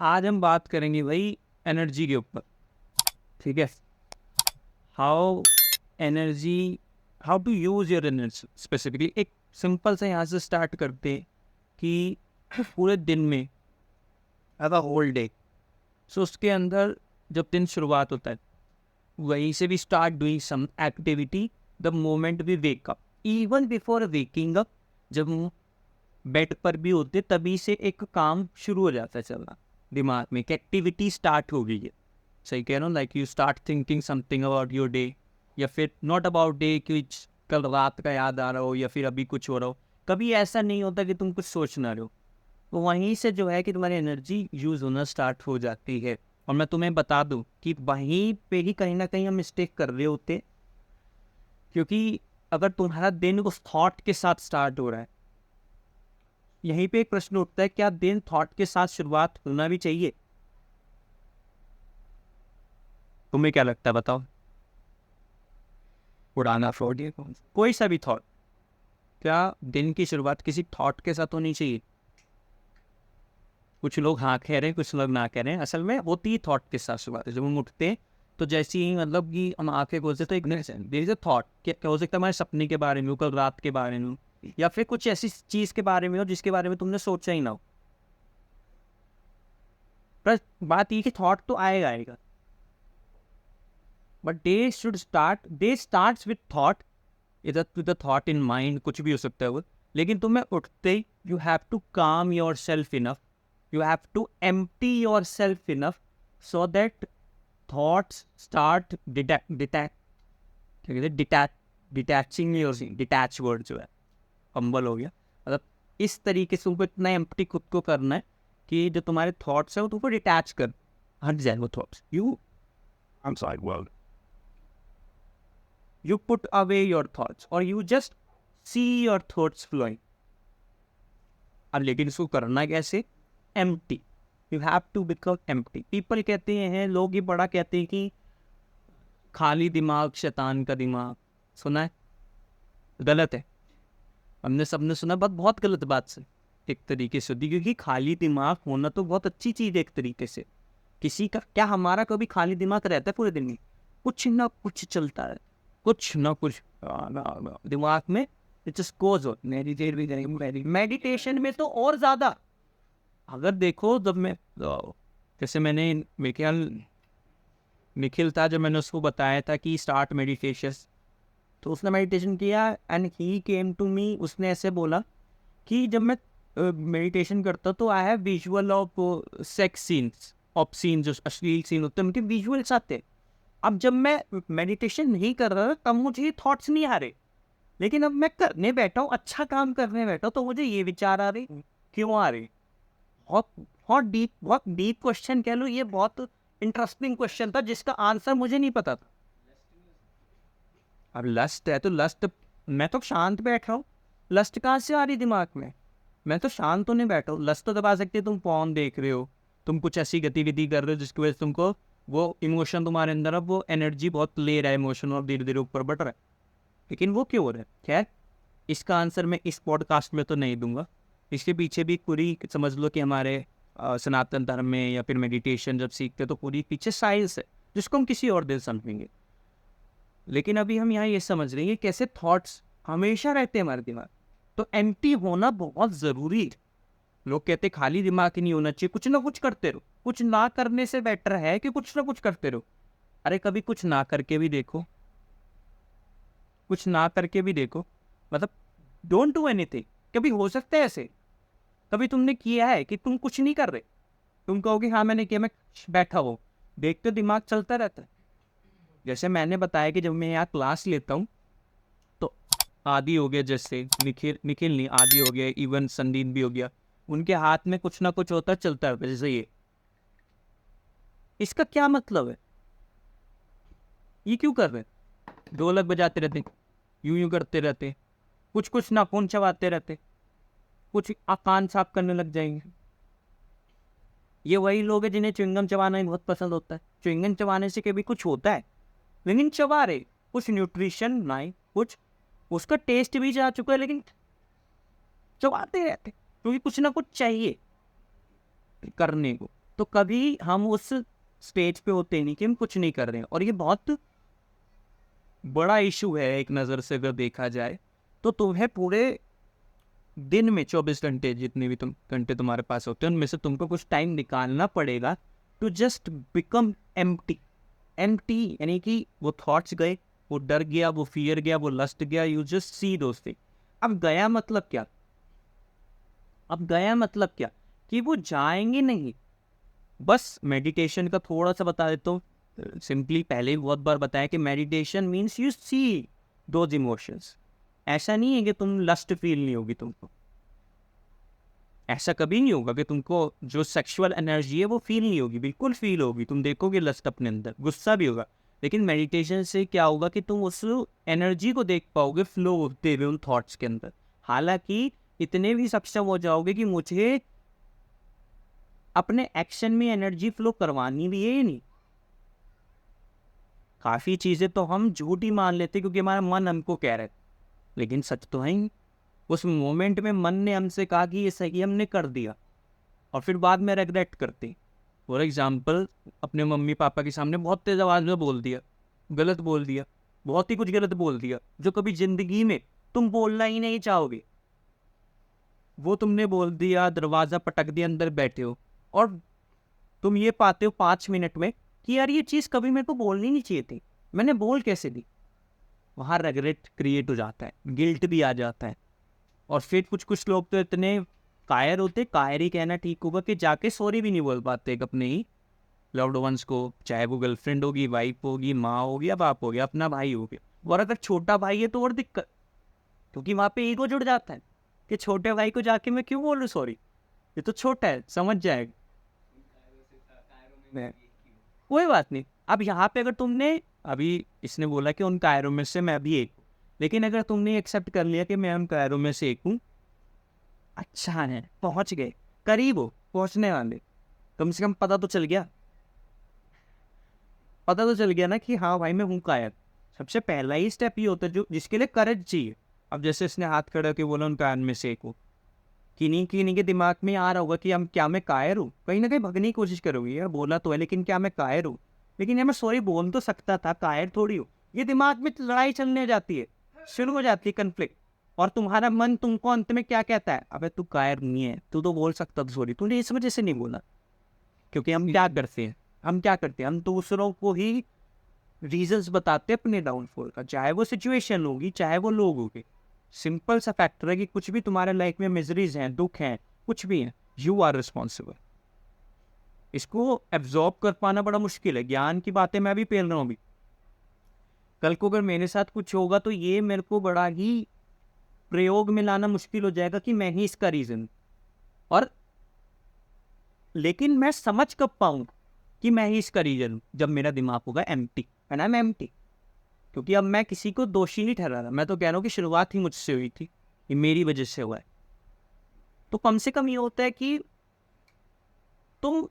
आज हम बात करेंगे भाई एनर्जी के ऊपर, ठीक है। How energy, how to use your energy specifically. एक सिंपल से यहाँ से स्टार्ट करते हैं कि पूरे दिन में एज अ होल डे, सो उसके अंदर जब दिन शुरुआत होता है वहीं से भी start doing some activity the moment we wake up, even before waking up. जब हम बेड पर भी होते तभी से एक काम शुरू हो जाता है चलना दिमाग में, एक एक्टिविटी स्टार्ट हो गई है। सही कह रहा हूँ, like you start thinking something about your day, या फिर नॉट अबाउट डे कि कल रात का याद आ रहा हो या फिर अभी कुछ हो रहा हो। कभी ऐसा नहीं होता कि तुम कुछ सोच ना रहे हो, तो वहीं से जो है कि तुम्हारी एनर्जी यूज़ होना स्टार्ट हो जाती है। और मैं तुम्हें बता दूं कि वहीं पे ही कहीं ना कहीं हम मिस्टेक कर रहे होते, क्योंकि अगर तुम्हारा दिन उस थॉट के साथ स्टार्ट हो रहा है, यहीं पे एक प्रश्न उठता है, क्या दिन थॉट के साथ शुरुआत होना भी चाहिए? तुम्हें क्या लगता है, बताओ। पुराना फ्रॉड ये कोई सा भी थॉट, क्या दिन की शुरुआत किसी थॉट के साथ होनी चाहिए? कुछ लोग हाँ कह रहे हैं, कुछ लोग ना कह रहे हैं। असल में होती ही थॉट के साथ शुरुआत है। जब हम उठते हैं तो जैसे ही मतलब कि हम आंखें खोलते तो एक देयर इज अ थॉट, क्या हो सकता है हमारे सपने के बारे में हो, कल रात के बारे में हो, या फिर कुछ ऐसी चीज के बारे में हो जिसके बारे में तुमने सोचा ही ना हो। पर बात ये कि थॉट तो आएगा आएगा, but day starts with thought, इधर with the thought in mind, कुछ भी हो सकता है वो। लेकिन तुम्हें उठते ही you have to calm yourself enough, you have to empty yourself enough so that thoughts start detaching your detach word जो है फंबल हो गया। मतलब इस तरीके से तुमको इतना एम्प्टी खुद को करना है कि जो तुम्हारे थॉट्स है वो तुमको डिटैच कर, हट जाए वो thoughts. outside world. You put away your thoughts or you just see your thoughts flowing। अब लेकिन इसको करना कैसे? Empty, you have to become empty. People कहते हैं, लोग ये बड़ा कहते हैं कि खाली दिमाग शैतान का दिमाग। सुना है? गलत है। हमने सबने सुना, बहुत गलत बात से एक तरीके से होती, क्योंकि खाली दिमाग होना तो बहुत अच्छी चीज़ है एक तरीके से। किसी का क्या, हमारा कभी खाली दिमाग रहता है पूरे दिन में? कुछ ना कुछ चलता है, कुछ ना कुछ दिमाग में। It just goes on. Meditate भी करेंगे, मेडिटेशन में तो और ज़्यादा। अगर देखो, जब मैं जैसे मैंने मेरे ख्याल निखिल था, जब मैंने उसको बताया था कि स्टार्ट मेडिटेशन, तो उसने मेडिटेशन किया and he came to me. उसने ऐसे बोला कि जब मैं मेडिटेशन करता तो I have visual of sex scenes, of scene, जो अश्लील सीन होते हैं उनके विजुअल्स आते हैं। अब जब मैं मेडिटेशन नहीं कर रहा तब मुझे ये थॉट्स नहीं आ रहे, लेकिन अब मैं करने बैठा हूँ, अच्छा काम करने बैठा हूँ, तो मुझे ये विचार आ रहे। क्यों आ रहे? बहुत बहुत डीप क्वेश्चन कह लो, ये बहुत इंटरेस्टिंग क्वेश्चन था जिसका आंसर मुझे नहीं पता था। अब लस्ट है तो लस्ट, मैं तो शांत बैठ रहा हूँ, लस्ट कहाँ से आ रही दिमाग में? मैं तो शांत तो नहीं बैठा हूँ। लस्ट तो दबा सकते, तुम फोन देख रहे हो, तुम कुछ ऐसी गतिविधि कर रहे हो जिसकी वजह से तुमको वो इमोशन तुम्हारे अंदर, अब वो एनर्जी बहुत ले रहा है इमोशन, और धीरे धीरे ऊपर बढ़ रहा है। लेकिन वो क्यों हो रहा है? खैर, इसका आंसर मैं इस पॉडकास्ट में तो नहीं दूंगा। इसके पीछे भी पूरी समझ लो कि हमारे सनातन धर्म में या फिर मेडिटेशन जब सीखते तो पूरी पीछे साइंस है, जिसको हम किसी और दिन समझेंगे। लेकिन अभी हम यहाँ ये समझ रहे हैं कैसे थॉट्स हमेशा रहते हैं हमारे दिमाग, तो एम्प्टी होना बहुत ज़रूरी है। लोग कहते खाली दिमाग ही नहीं होना चाहिए, कुछ ना कुछ करते रहो। कुछ ना करने से बेटर है कि कुछ ना कुछ करते रहो। अरे कभी कुछ ना करके भी देखो, कुछ ना करके भी देखो, मतलब डोंट डू एनीथिंग। कभी हो सकता है ऐसे, कभी तुमने किया है कि तुम कुछ नहीं कर रहे, तुम कहोगे हाँ मैंने किया, मैं बैठा हो, देखते दिमाग चलता रहता है। जैसे मैंने बताया कि जब मैं यहाँ क्लास लेता हूँ तो आदि हो गया, जैसे निखिल निखिल नहीं, आदि हो गया, इवन संदीप भी हो गया, उनके हाथ में कुछ ना कुछ होता है, चलता है जैसे ये। इसका क्या मतलब है? ये क्यों कर रहे हैं? ढोलक बजाते रहते, यूं यूं करते रहते, कुछ कुछ नाखून चबाते रहते, कुछ कान साफ करने लग जाएंगे। ये वही लोग हैं जिन्हें च्युइंगम चबाना ही बहुत पसंद होता है। च्युइंगम चबाने से कभी कुछ होता है? लेकिन चबा रहे, कुछ न्यूट्रिशन नहीं, कुछ उसका टेस्ट भी जा चुका है, लेकिन चबाते रहते क्योंकि कुछ ना कुछ चाहिए करने को। तो कभी हम उस स्टेज पे होते नहीं कि हम कुछ नहीं कर रहे हैं। और ये बहुत बड़ा इशू है एक नज़र से अगर देखा जाए। तो तुम्हें पूरे दिन में 24 घंटे, जितने भी तुम घंटे तुम्हारे पास होते हैं, उनमें से तुमको कुछ टाइम निकालना पड़ेगा to just become empty. Empty यानी कि वो थॉट्स गए, वो डर गया, वो फियर गया, वो लस्ट गया, you just see those thing. अब गया मतलब क्या? अब गया मतलब क्या कि वो जाएंगे नहीं। बस मेडिटेशन का थोड़ा सा बता देता हूँ सिंपली, पहले ही बहुत बार बताया कि meditation means you see those emotions. ऐसा नहीं है कि तुम लस्ट फील नहीं होगी तुमको, ऐसा कभी नहीं होगा कि तुमको जो सेक्सुअल एनर्जी है वो फील नहीं होगी, बिल्कुल फील होगी। तुम देखोगे लस्ट अपने अंदर, गुस्सा भी होगा। लेकिन मेडिटेशन से क्या होगा कि तुम उस एनर्जी को देख पाओगे फ्लो होते हुए उन थॉट्स के अंदर। हालांकि इतने भी सक्षम हो जाओगे कि मुझे अपने एक्शन में एनर्जी फ्लो करवानी भी है या नहीं। काफ़ी चीज़ें तो हम झूठी मान लेते क्योंकि हमारा मन हमको कह रहा है, लेकिन सच तो है ही। उस मोमेंट में मन ने हमसे कहा कि ये सही, हमने कर दिया और फिर बाद में रिग्रेट करते। फॉर एग्जाम्पल, अपने मम्मी पापा के सामने बहुत तेज़ आवाज़ में बोल दिया, गलत बोल दिया, बहुत ही कुछ गलत बोल दिया जो कभी ज़िंदगी में तुम बोलना ही नहीं चाहोगे। वो तुमने बोल दिया, दरवाज़ा पटक दिया, अंदर बैठे हो और तुम ये पाते हो 5 मिनट में कि यार ये चीज़ कभी मेरे को बोलनी नहीं चाहिए थी, मैंने बोल कैसे दी। वहाँ रेगरेट क्रिएट हो जाता है, गिल्ट भी आ जाता है। और फिर कुछ कुछ लोग तो इतने कायर होते, कायर ही कहना ठीक होगा, कि जाके सॉरी भी नहीं बोल पाते एक अपने ही लव्ड वंस को, चाहे वो गर्लफ्रेंड होगी, वाइफ होगी, माँ होगी या बाप हो गया, अपना भाई हो गया। और अगर छोटा भाई है तो और दिक्कत, क्योंकि वहाँ पे ईगो जुड़ जाता है कि छोटे भाई को जाके मैं क्यों बोलूँ सॉरी, ये तो छोटा है, समझ जाएगा, कोई बात नहीं। अब यहाँ पे अगर तुमने, अभी इसने बोला कि उन कायरों में से मैं भी एक हूँ, लेकिन अगर तुमने एक्सेप्ट कर लिया कि मैं उन कायरों में से एक हूँ, अच्छा है, पहुँच गए, करीब हो पहुँचने वाले, कम से कम पता तो चल गया, पता तो चल गया ना कि हाँ भाई मैं हूँ कायर। सबसे पहला ही स्टेप ये होता है जो जिसके लिए करेज चाहिए। अब जैसे इसने हाथ खड़ा करके बोला उन कायर में से एक हूँ, किन्हीं के दिमाग में आ रहा होगा कि हम क्या मैं कायर हूँ, कहीं ना कहीं भगने की कोशिश करोगे, यार बोला तो है लेकिन क्या मैं कायर हूँ, लेकिन यार मैं सॉरी बोल तो सकता था, कायर थोड़ी हूँ। ये दिमाग में लड़ाई चलने जाती है, शुरू हो जाती है कन्फ्लिक्ट। और तुम्हारा मन तुमको अंत में क्या कहता है, अबे तू कायर नहीं है, तू तो बोल सकता था सॉरी, तूने इस वजह से नहीं बोला। क्योंकि हम क्या करते हैं, हम दूसरों को ही रीजंस बताते हैं अपने डाउनफॉल का, चाहे वो सिचुएशन होगी, चाहे वो लोग होंगे। सिंपल सा फैक्टर है कि कुछ भी तुम्हारे लाइफ में मिजरीज हैं, दुख हैं, कुछ भी हैं, यू आर रिस्पॉन्सिबल। इसको एब्जॉर्ब कर पाना बड़ा मुश्किल है। ज्ञान की बातें मैं भी पेल रहा हूँ अभी, कल को अगर मेरे साथ कुछ होगा तो ये मेरे को बड़ा ही प्रयोग में लाना मुश्किल हो जाएगा कि मैं ही इसका रीजन। और लेकिन मैं समझ कब पाऊँ कि मैं ही इसका रीजन हूँ, जब मेरा दिमाग होगा empty, and I M empty. क्योंकि अब मैं किसी को दोषी नहीं ठहरा रहा, मैं तो कह रहा हूँ कि शुरुआत ही मुझसे हुई थी, ये मेरी वजह से हुआ है। तो कम से कम ये होता है कि तुम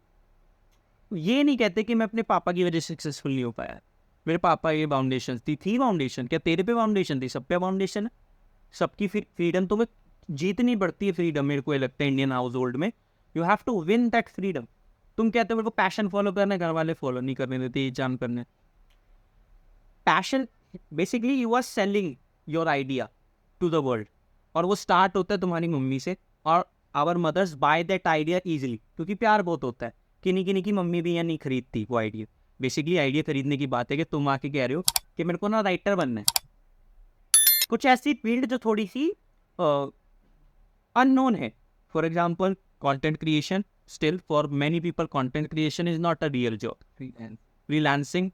ये नहीं कहते कि मैं अपने पापा की वजह से सक्सेसफुल नहीं हो पाया। मेरे पापा ये फाउंडेशन थी फाउंडेशन, क्या तेरे पे फाउंडेशन थी? सब पे फाउंडेशन है। सबकी फ्रीडम तुम्हें जीतनी पड़ती है। फ्रीडम मेरे को ये लगता है इंडियन हाउस होल्ड में you have to win that freedom. तुम कहते हो मेरे को पैशन फॉलो करना है, घर वाले फॉलो नहीं करने देते, ये जान करने। Passion basically you are selling your idea to the world, और वो स्टार्ट होता है तुम्हारी मम्मी से। और our mothers buy that idea easily, क्योंकि प्यार बहुत होता है। किन्हीं की मम्मी भी यहाँ नहीं खरीदती वो आइडिया। बेसिकली आइडिया खरीदने की बात है कि तुम आके कह रहे हो कि मेरे को ना राइटर बनना है, कुछ ऐसी फील्ड जो थोड़ी सी अननोन है। For example content creation, still for many people content creation is not a real job. Freelancing,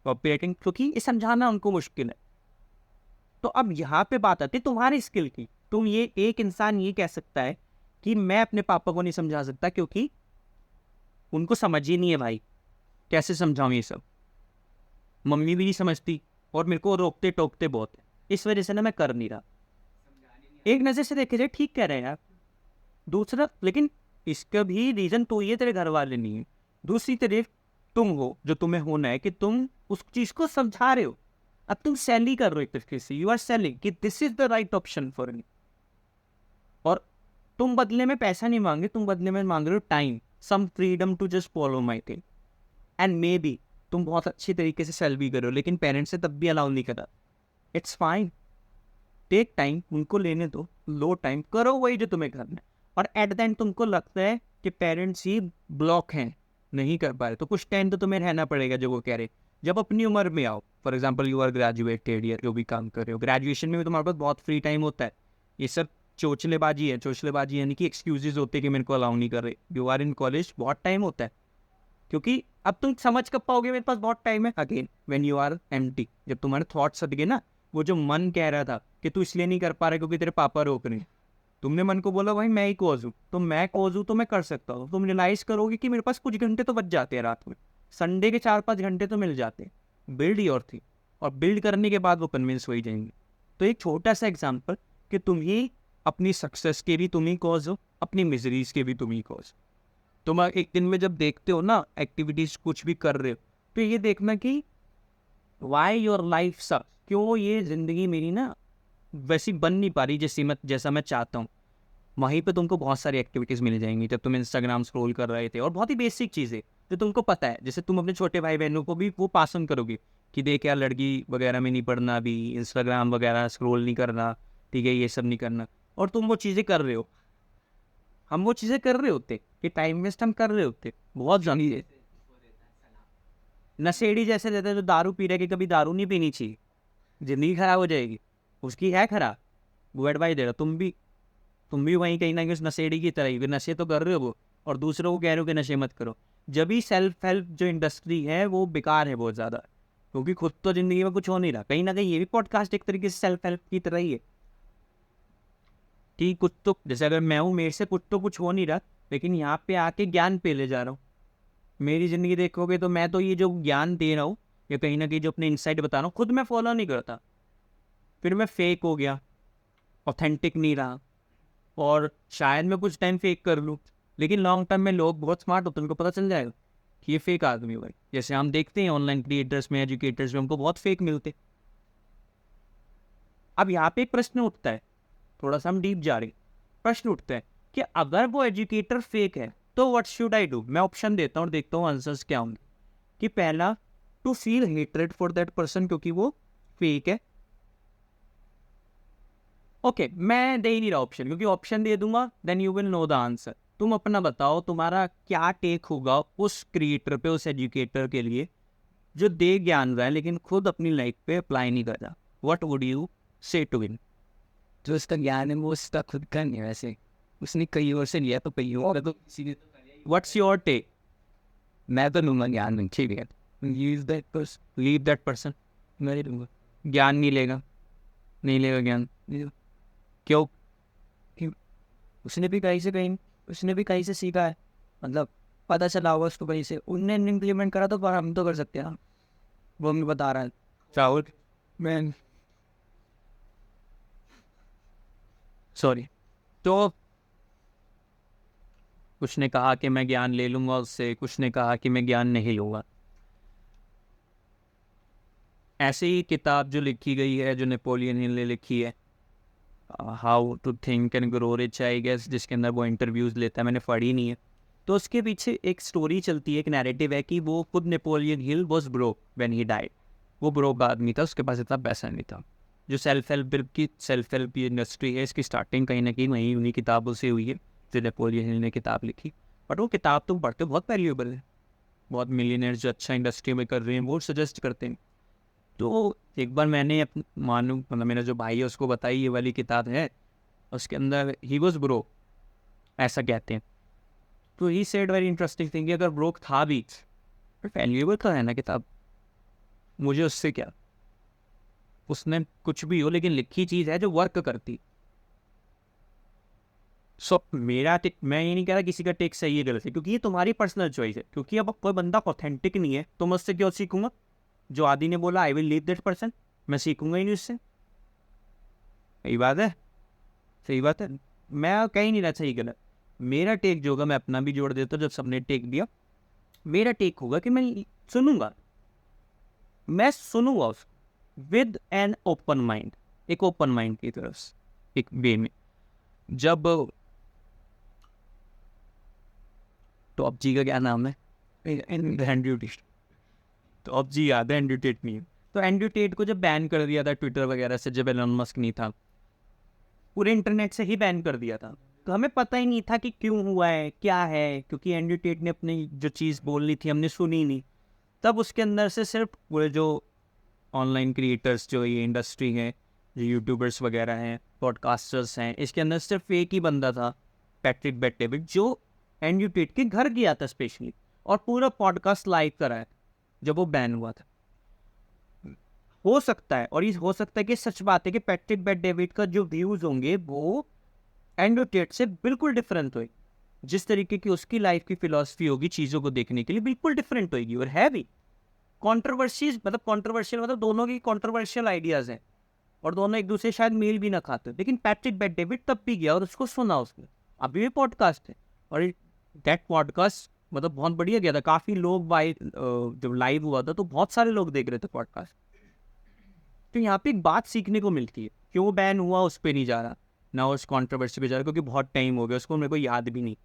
copywriting, क्योंकि ये समझाना उनको मुश्किल है। तो अब यहाँ पे बात आती है तुम्हारी स्किल की। तुम ये एक इंसान ये कह सकता है कि मैं अपने पापा को नहीं समझा सकता क्योंकि उनको समझ ही नहीं है भाई, कैसे समझाऊं ये सब। मम्मी भी नहीं समझती और मेरे को रोकते टोकते बहुत है, इस वजह से ना मैं कर नहीं रहा। एक नज़र से देखे जाए ठीक कह रहे हैं यार। दूसरा, लेकिन इसका भी रीज़न तो ये तेरे घर वाले नहीं है। दूसरी तरफ तुम हो, जो तुम्हें होना है कि तुम उस चीज़ को समझा रहे हो। अब तुम सेल ही कर रहे हो एक तरीके से, यू आर सेलिंग कि this is the right option for me. और तुम बदले में पैसा नहीं मांगे, तुम बदले में मांग रहे हो time, some freedom to just follow my thing. And maybe तुम बहुत अच्छी तरीके से सेल भी करो, लेकिन पेरेंट्स से तब भी अलाउ नहीं करा. इट्स फाइन, टेक टाइम, उनको लेने दो, लो टाइम, करो वही जो तुम्हें करना है. और एट द एंड तुमको लगता है कि पेरेंट्स ही ब्लॉक हैं, नहीं कर पा रहे, तो कुछ टाइम तो तुम्हें रहना पड़ेगा जो वो कह रहे. जब अपनी उम्र में आओ, for example you are graduated या जो भी काम कर रहे हो, ग्रेजुएशन में भी तुम्हारे पास बहुत फ्री टाइम होता है. ये सब चोचलेबाजी है. चोचलेबाजी यानी कि एक्सक्यूजेज होते हैं कि मेरे को अलाउ नहीं कर रहे. यू आर इन कॉलेज, बहुत टाइम होता है, क्योंकि अब तुम समझ कब पाओगे मेरे पास बहुत टाइम है. Again when you are empty, जब तुम्हारे थॉट्स हट गए ना, वो जो मन कह रहा था कि तू इसलिए नहीं कर पा रहा क्योंकि तेरे पापा रोक रहे हैं, तुमने मन को बोला भाई मैं ही कॉज हूँ, तो मैं कॉज हूँ तो मैं कर सकता हूँ. तुम रियलाइज करोगे कि मेरे पास कुछ घंटे तो बच जाते हैं रात में, संडे के 4-5 घंटे तो मिल जाते हैं. बिल्ड योर थिंग, और बिल्ड करने के बाद वो कन्विंस हो ही जाएंगे. तो एक छोटा सा एग्जाम्पल कि तुम ही अपनी सक्सेस के भी तुम ही कॉज हो, अपनी मिजरीज के भी तुम ही कॉज. तुम एक दिन में जब देखते हो ना एक्टिविटीज कुछ भी कर रहे हो, तो ये देखना कि वाई योर लाइफ सक, क्यों ये ज़िंदगी मेरी ना वैसी बन नहीं पा रही जैसा मैं चाहता हूँ. वहीं पे तुमको बहुत सारी एक्टिविटीज़ मिल जाएंगी. जब तुम इंस्टाग्राम स्क्रॉल कर रहे थे, और बहुत ही बेसिक चीज़ें जो तुमको पता है, जैसे तुम अपने छोटे भाई बहनों को भी वो पास ऑन करोगे कि देख यार लड़की वगैरह में नहीं पढ़ना, अभी इंस्टाग्राम वगैरह स्क्रॉल नहीं करना, ठीक है, ये सब नहीं करना. और तुम वो चीज़ें कर रहे हो, हम वो चीज़ें कर रहे होते कि टाइम वेस्ट हम कर रहे होते बहुत ज़्यादा. नशेड़ी जैसे रहते हैं जो दारू पी रहे कि कभी दारू नहीं पीनी चाहिए, ज़िंदगी खराब हो जाएगी, उसकी है खराब, वो एडवाइस दे रहा. तुम भी वहीं कहीं ना कहीं उस नशेड़ी की तरह ही नशे तो कर रहे हो वो, और दूसरों को कह रहे हो कि नशे मत करो. जब भी सेल्फ हेल्प जो इंडस्ट्री है वो बेकार है बहुत ज़्यादा, क्योंकि खुद तो ज़िंदगी में कुछ हो नहीं रहा. कहीं ना कहीं ये भी पॉडकास्ट एक तरीके से सेल्फ हेल्प की तरह ही है कि कुछ तो, जैसे अगर मैं हूँ, मेरे से कुछ तो कुछ हो नहीं रहा, लेकिन यहाँ पे आके ज्ञान पे ले जा रहा हूँ. मेरी ज़िंदगी देखोगे तो मैं तो ये जो ज्ञान दे रहा हूँ या कहीं ना कहीं जो अपने इनसाइट बता रहा हूँ, खुद मैं फॉलो नहीं करता. फिर मैं फेक हो गया, ऑथेंटिक नहीं रहा, और शायद मैं कुछ टाइम फेक कर लूँ, लेकिन लॉन्ग टर्म में लोग बहुत स्मार्ट होते हैं, उनको पता चल जाएगा कि ये फेक आदमी है भाई. जैसे हम देखते हैं ऑनलाइन क्रिएटर्स में, एजुकेटर्स में, हमको बहुत फेक मिलते. अब यहाँ पे एक प्रश्न उठता है, थोड़ा सा हम डीप जा रहे हैं. प्रश्न उठता है कि अगर वो एजुकेटर फेक है तो व्हाट शुड आई डू. मैं ऑप्शन देता हूँ और देखता हूँ आंसर्स क्या होंगे. कि पहला, to feel hatred for that person क्योंकि वो फेक है. ओके, मैं दे ही नहीं रहा ऑप्शन, क्योंकि ऑप्शन दे दूंगा then you will know the answer. तुम अपना बताओ, तुम्हारा क्या टेक होगा उस क्रिएटर पे, उस एजुकेटर के लिए जो दे ज्ञान रहा है लेकिन खुद अपनी लाइफ पे अप्लाई नहीं कर रहा. व्हाट वुड यू से टू हिम. जो इसका ज्ञान है वो उसका खुद का नहीं है. वैसे उसने कई और से लिया तो कई और तो किसी ने तो करिया ही. What's your take. मैं तो लूँगा ज्ञान नहीं, ठीक है, लीव दैट पर्सन. मैं नहीं लूँगा. ज्ञान नहीं लेगा, नहीं लेगा ज्ञान. क्यों. उसने भी कहीं से सीखा है, मतलब पता चला होगा उसको कहीं से, उनने इम्प्लीमेंट करा तो पर हम तो कर सकते हैं ना. वो हमें बता रहा है. राहुल, मैं सॉरी. तो कुछ ने कहा कि मैं ज्ञान ले लूँगा उससे, कुछ ने कहा कि मैं ज्ञान नहीं लूँगा. ऐसी ही किताब जो लिखी गई है, जो नेपोलियन हिल ने लिखी है, how to think and grow rich, I guess, जिसके अंदर वो इंटरव्यूज़ लेता है, मैंने पढ़ी नहीं है. तो उसके पीछे एक स्टोरी चलती है, एक नैरेटिव है कि वो खुद Napoleon Hill was broke when he died. वो ब्रोक आदमी था, उसके पास इतना पैसा नहीं था. जो सेल्फ हेल्प इंडस्ट्री है, इसकी स्टार्टिंग कहीं ना कहीं वहीं उन्हीं किताबों से हुई है जो नेपोलियन हिल ने किताब लिखी. बट वो किताब तुम पढ़ते हो, बहुत वैल्यूएबल है. बहुत मिलियनर्स जो अच्छा इंडस्ट्री में कर रहे हैं वो सजेस्ट करते हैं. तो एक बार मैंने मालूम, मतलब मेरा जो भाई है उसको बताई ये वाली किताब है, उसके अंदर ही वॉज ब्रोक ऐसा कहते हैं. तो he said very interesting thing, अगर ब्रोक था भी वैल्यूएबल का है ना किताब, मुझे उससे क्या, उसने कुछ भी हो लेकिन लिखी चीज़ है जो वर्क करती. सो मेरा टेक, मैं ये नहीं कह रहा किसी का टेक सही है गलत है, क्योंकि ये तुम्हारी पर्सनल चॉइस है. क्योंकि अब कोई बंदा ऑथेंटिक नहीं है तो मैं उससे क्यों सीखूंगा. जो आदि ने बोला I will leave that person, मैं सीखूंगा ही नहीं उससे. सही बात है, सही बात है. मैं कहीं नहीं रहा सही गलत. मेरा टेक जो होगा मैं अपना भी जोड़ देता हूँ. जब सबने टेक दिया, मेरा टेक होगा कि मैं सुनूंगा उसको विद एन ओपन माइंड, एक ओपन माइंड की तरफ से, एक वे में. जब तो अब जी का क्या नाम है? Andrew Tate. तो अब जी याद है, एंड्रयू टेट नहीं है। तो एंड्रयू टेट को जब बैन कर दिया था ट्विटर वगैरह से, जब एलन मस्क नहीं था, पूरे इंटरनेट से ही बैन कर दिया था, तो हमें पता ही नहीं था कि क्यों हुआ है, क्या है, क्योंकि एंड्रयू टेट ने अपनी जो चीज़ बोलनी थी हमने सुनी नहीं। तब उसके अंदर से सिर्फ पूरे जो ऑनलाइन क्रिएटर्स, जो ये इंडस्ट्री है, जो यूट्यूबर्स वगैरह हैं, पॉडकास्टर्स हैं, इसके अंदर सिर्फ एक ही बंदा था, पैट्रिक बेट-डेविड, जो एंड्रयू टेट के घर गया था स्पेशली, और पूरा पॉडकास्ट लाइव कराया जब वो बैन हुआ था। हो सकता है, और ये हो सकता है कि सच बात है कि पैट्रिक बेट-डेविड का जो व्यूज़ होंगे वो एंड्रयू टेट से बिल्कुल डिफरेंट होगी। जिस तरीके की उसकी लाइफ की फिलॉसफी होगी चीज़ों को देखने के लिए, बिल्कुल डिफरेंट होगी। और है भी कंट्रोवर्सीज, मतलब कंट्रोवर्शियल, मतलब दोनों की कंट्रोवर्शियल आइडियाज़ हैं और दोनों एक दूसरे शायद मेल भी ना खाते, लेकिन पैट्रिक बेट-डेविड तब भी गया और उसको सुना उसने। अभी भी पॉडकास्ट है, और दैट पॉडकास्ट मतलब बहुत बढ़िया गया था। काफ़ी लोग जब लाइव हुआ था तो बहुत सारे लोग देख रहे थे पॉडकास्ट। तो यहाँ पे एक बात सीखने को मिलती है, क्यों बैन हुआ उस पर नहीं जा रहा, ना उस कंट्रोवर्सी पे जा रहा, क्योंकि बहुत टाइम हो गया उसको, मेरे को याद भी नहीं।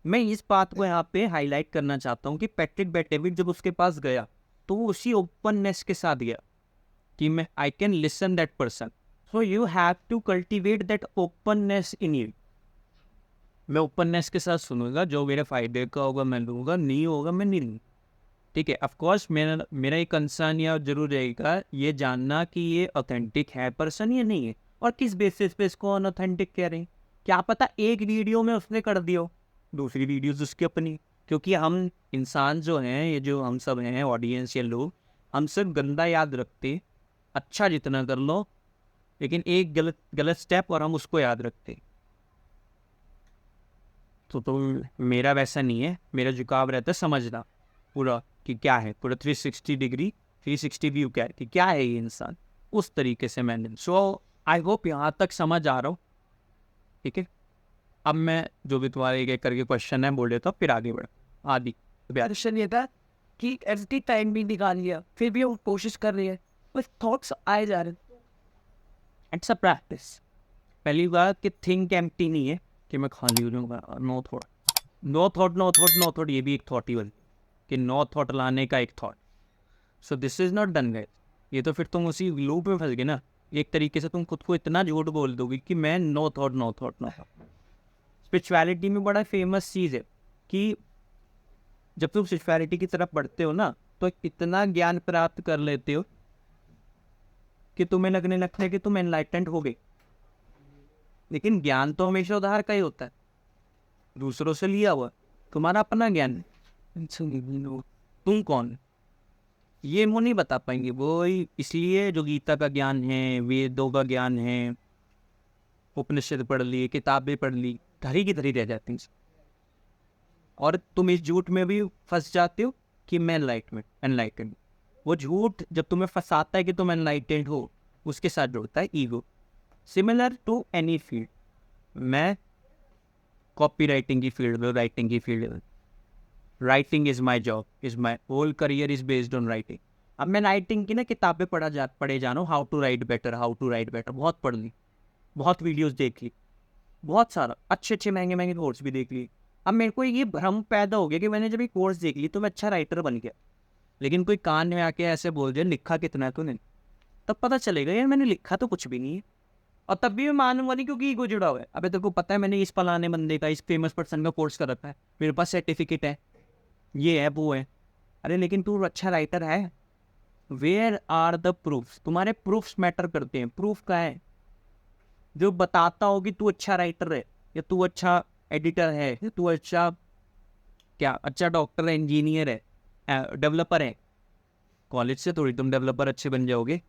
मैं इस बात को यहाँ पे हाईलाइट करना चाहता हूँ कि पैट्रिक बेट-डेविड जब उसके पास गया तो वो उसी ओपननेस के साथ गया कि मैं I can listen that person, so you have to cultivate that openness in you. मैं ओपननेस के साथ सुनूंगा, जो मेरे फायदे का होगा मैं लूँगा, नहीं होगा मैं नहीं लूँगा, ठीक है। ऑफकोर्स मेरा एक कंसर्न यह जरूर रहेगा ये जानना कि ये ऑथेंटिक है पर्सन या नहीं है, और किस बेसिस पे इसको अनऑथेंटिक कह रहे हैं। क्या पता एक वीडियो में उसने कर दिया हो, दूसरी वीडियोस उसकी अपनी, क्योंकि हम इंसान जो हैं, ये जो हम सब हैं ऑडियंस या लोग, हम सिर्फ गंदा याद रखते, अच्छा जितना कर लो, लेकिन एक गलत स्टेप और हम उसको याद रखते। तो मेरा वैसा नहीं है, मेरा झुकाव रहता है समझना पूरा कि क्या है, पूरा 360 व्यू क्या है, कि क्या है ये इंसान, उस तरीके से मैंने। सो आई होप यहाँ तक समझ आ रहा हो, ठीक है। अब मैं जो भी तुम्हारे एक एक करके क्वेश्चन है बोल देता हूँ, फिर आगे बढ़ आदि। क्वेश्चन ये था कि एवरी टाइम भी निकाल लिया, फिर भी वो कोशिश कर रही है, बस थॉट्स आए जा रहे हैं। It's a practice. पहली बात कि थिंक एम्प्टी नहीं है कि मैं खाली हो जाऊँगा, no thought, no thought, no thought, no thought, ये भी एक थॉट ही बन कि नो थॉट लाने का एक thought. So this is not done guys. ये तो फिर तुम उसी लूप में फंस गए ना, एक तरीके से तुम खुद को इतना झूठ बोल दोगे कि मैं no thought, no thought, no thought. Spirituality में बड़ा फेमस चीज़ है कि जब तुम स्पिरिचुअलिटी की तरफ बढ़ते हो ना, तो इतना ज्ञान प्राप्त कर लेते हो कि तुम्हें लगने लगता है कि तुम एनलाइटेंड हो गए। लेकिन ज्ञान तो हमेशा उधार का ही होता है, दूसरों से लिया हुआ, तुम्हारा अपना ज्ञान तुम कौन, ये वो नहीं बता पाएंगे वो। इसलिए जो गीता का ज्ञान है, वेदों का ज्ञान है, उपनिषद पढ़ ली, किताबें पढ़ ली, धरी की धरी रह जाती हैं। और तुम इस झूठ में भी फंस जाते हो कि मैं एनलाइटेंड। वो झूठ जब तुम्हें फंसाता है कि तुम एनलाइटेंड हो, उसके साथ जुड़ता है ego. Similar to any field, मैं कॉपी राइटिंग की फील्ड में, राइटिंग की फील्ड में, writing is my job, is my whole career is based on writing. अब मैं राइटिंग की ना किताबें पढ़े जा रहा हूँ, हाउ टू राइट बेटर, बहुत पढ़ ली, बहुत वीडियोस देख ली, बहुत सारा अच्छे महंगे कोर्स भी देख लिए। अब मेरे को ये भ्रम पैदा हो गया कि मैंने जब ये कोर्स देख ली तो मैं अच्छा राइटर बन गया। लेकिन कोई कान में आके ऐसे बोल दिया लिखा कितना है तूने, तब पता चलेगा यार मैंने लिखा तो कुछ भी नहीं है। और तब भी मैं मानूंगा नहीं, क्योंकि ईगो जुड़ा हुआ है। अबे तेरे को पता है मैंने इस फलाने बंदे का, इस फेमस पर्सन का कोर्स कर रखा है, मेरे पास सर्टिफिकेट है, ये है वो है। अरे लेकिन तू अच्छा राइटर है, वेयर आर द प्रूफ्स? तुम्हारे प्रूफ्स मैटर करते हैं। प्रूफ क्या है जो बताता हो कि तू अच्छा राइटर है, या तू अच्छा एडिटर है, या तू अच्छा डॉक्टर है, इंजीनियर है, डेवलपर है। कॉलेज से थोड़ी तुम डेवलपर अच्छे बन जाओगे।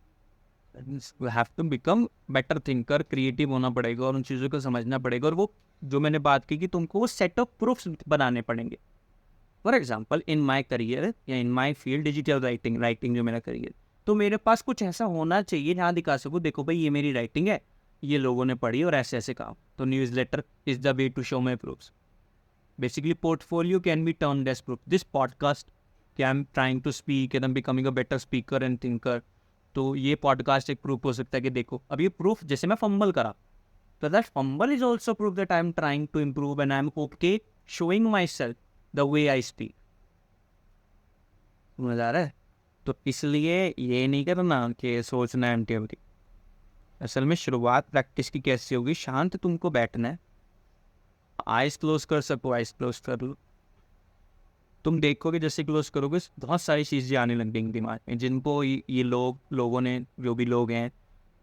You have to become better thinker, creative होना पड़ेगा और उन चीज़ों को समझना पड़ेगा। और वो जो मैंने बात की कि तुमको वो सेट ऑफ प्रूफ्स बनाने पड़ेंगे। For example in my career या इन माई फील्ड डिजिटल राइटिंग जो मेरा करियर, तो मेरे पास कुछ ऐसा होना चाहिए जहाँ दिखा सकूँ, देखो भाई ये मेरी राइटिंग है, ये लोगों ने पढ़ी और ऐसे ऐसे काम। तो newsletter is the way to show my proofs. Basically portfolio can be turn as proof. This podcast कि I am trying to speak and I am becoming a better speaker and thinker, तो ये podcast एक proof हो सकता है कि देखो अब ये प्रूफ, जैसे मैं फंबल करा, तो that fumble is also proof that I am trying to improve and I am okay showing myself the way I speak. समझ आ रहा है? तो इसलिए ये नहीं करना कि सोचना है एम्प्टी एम्प्टी। असल में शुरुआत प्रैक्टिस की कैसे होगी, शांत तुमको बैठना है, आइज क्लोज कर सको आइज क्लोज कर लो। तुम देखोगे जैसे क्लोज करोगे बहुत सारी चीज़ें आने लग गई दिमाग में, जिनको ये लोगों ने, जो भी लोग हैं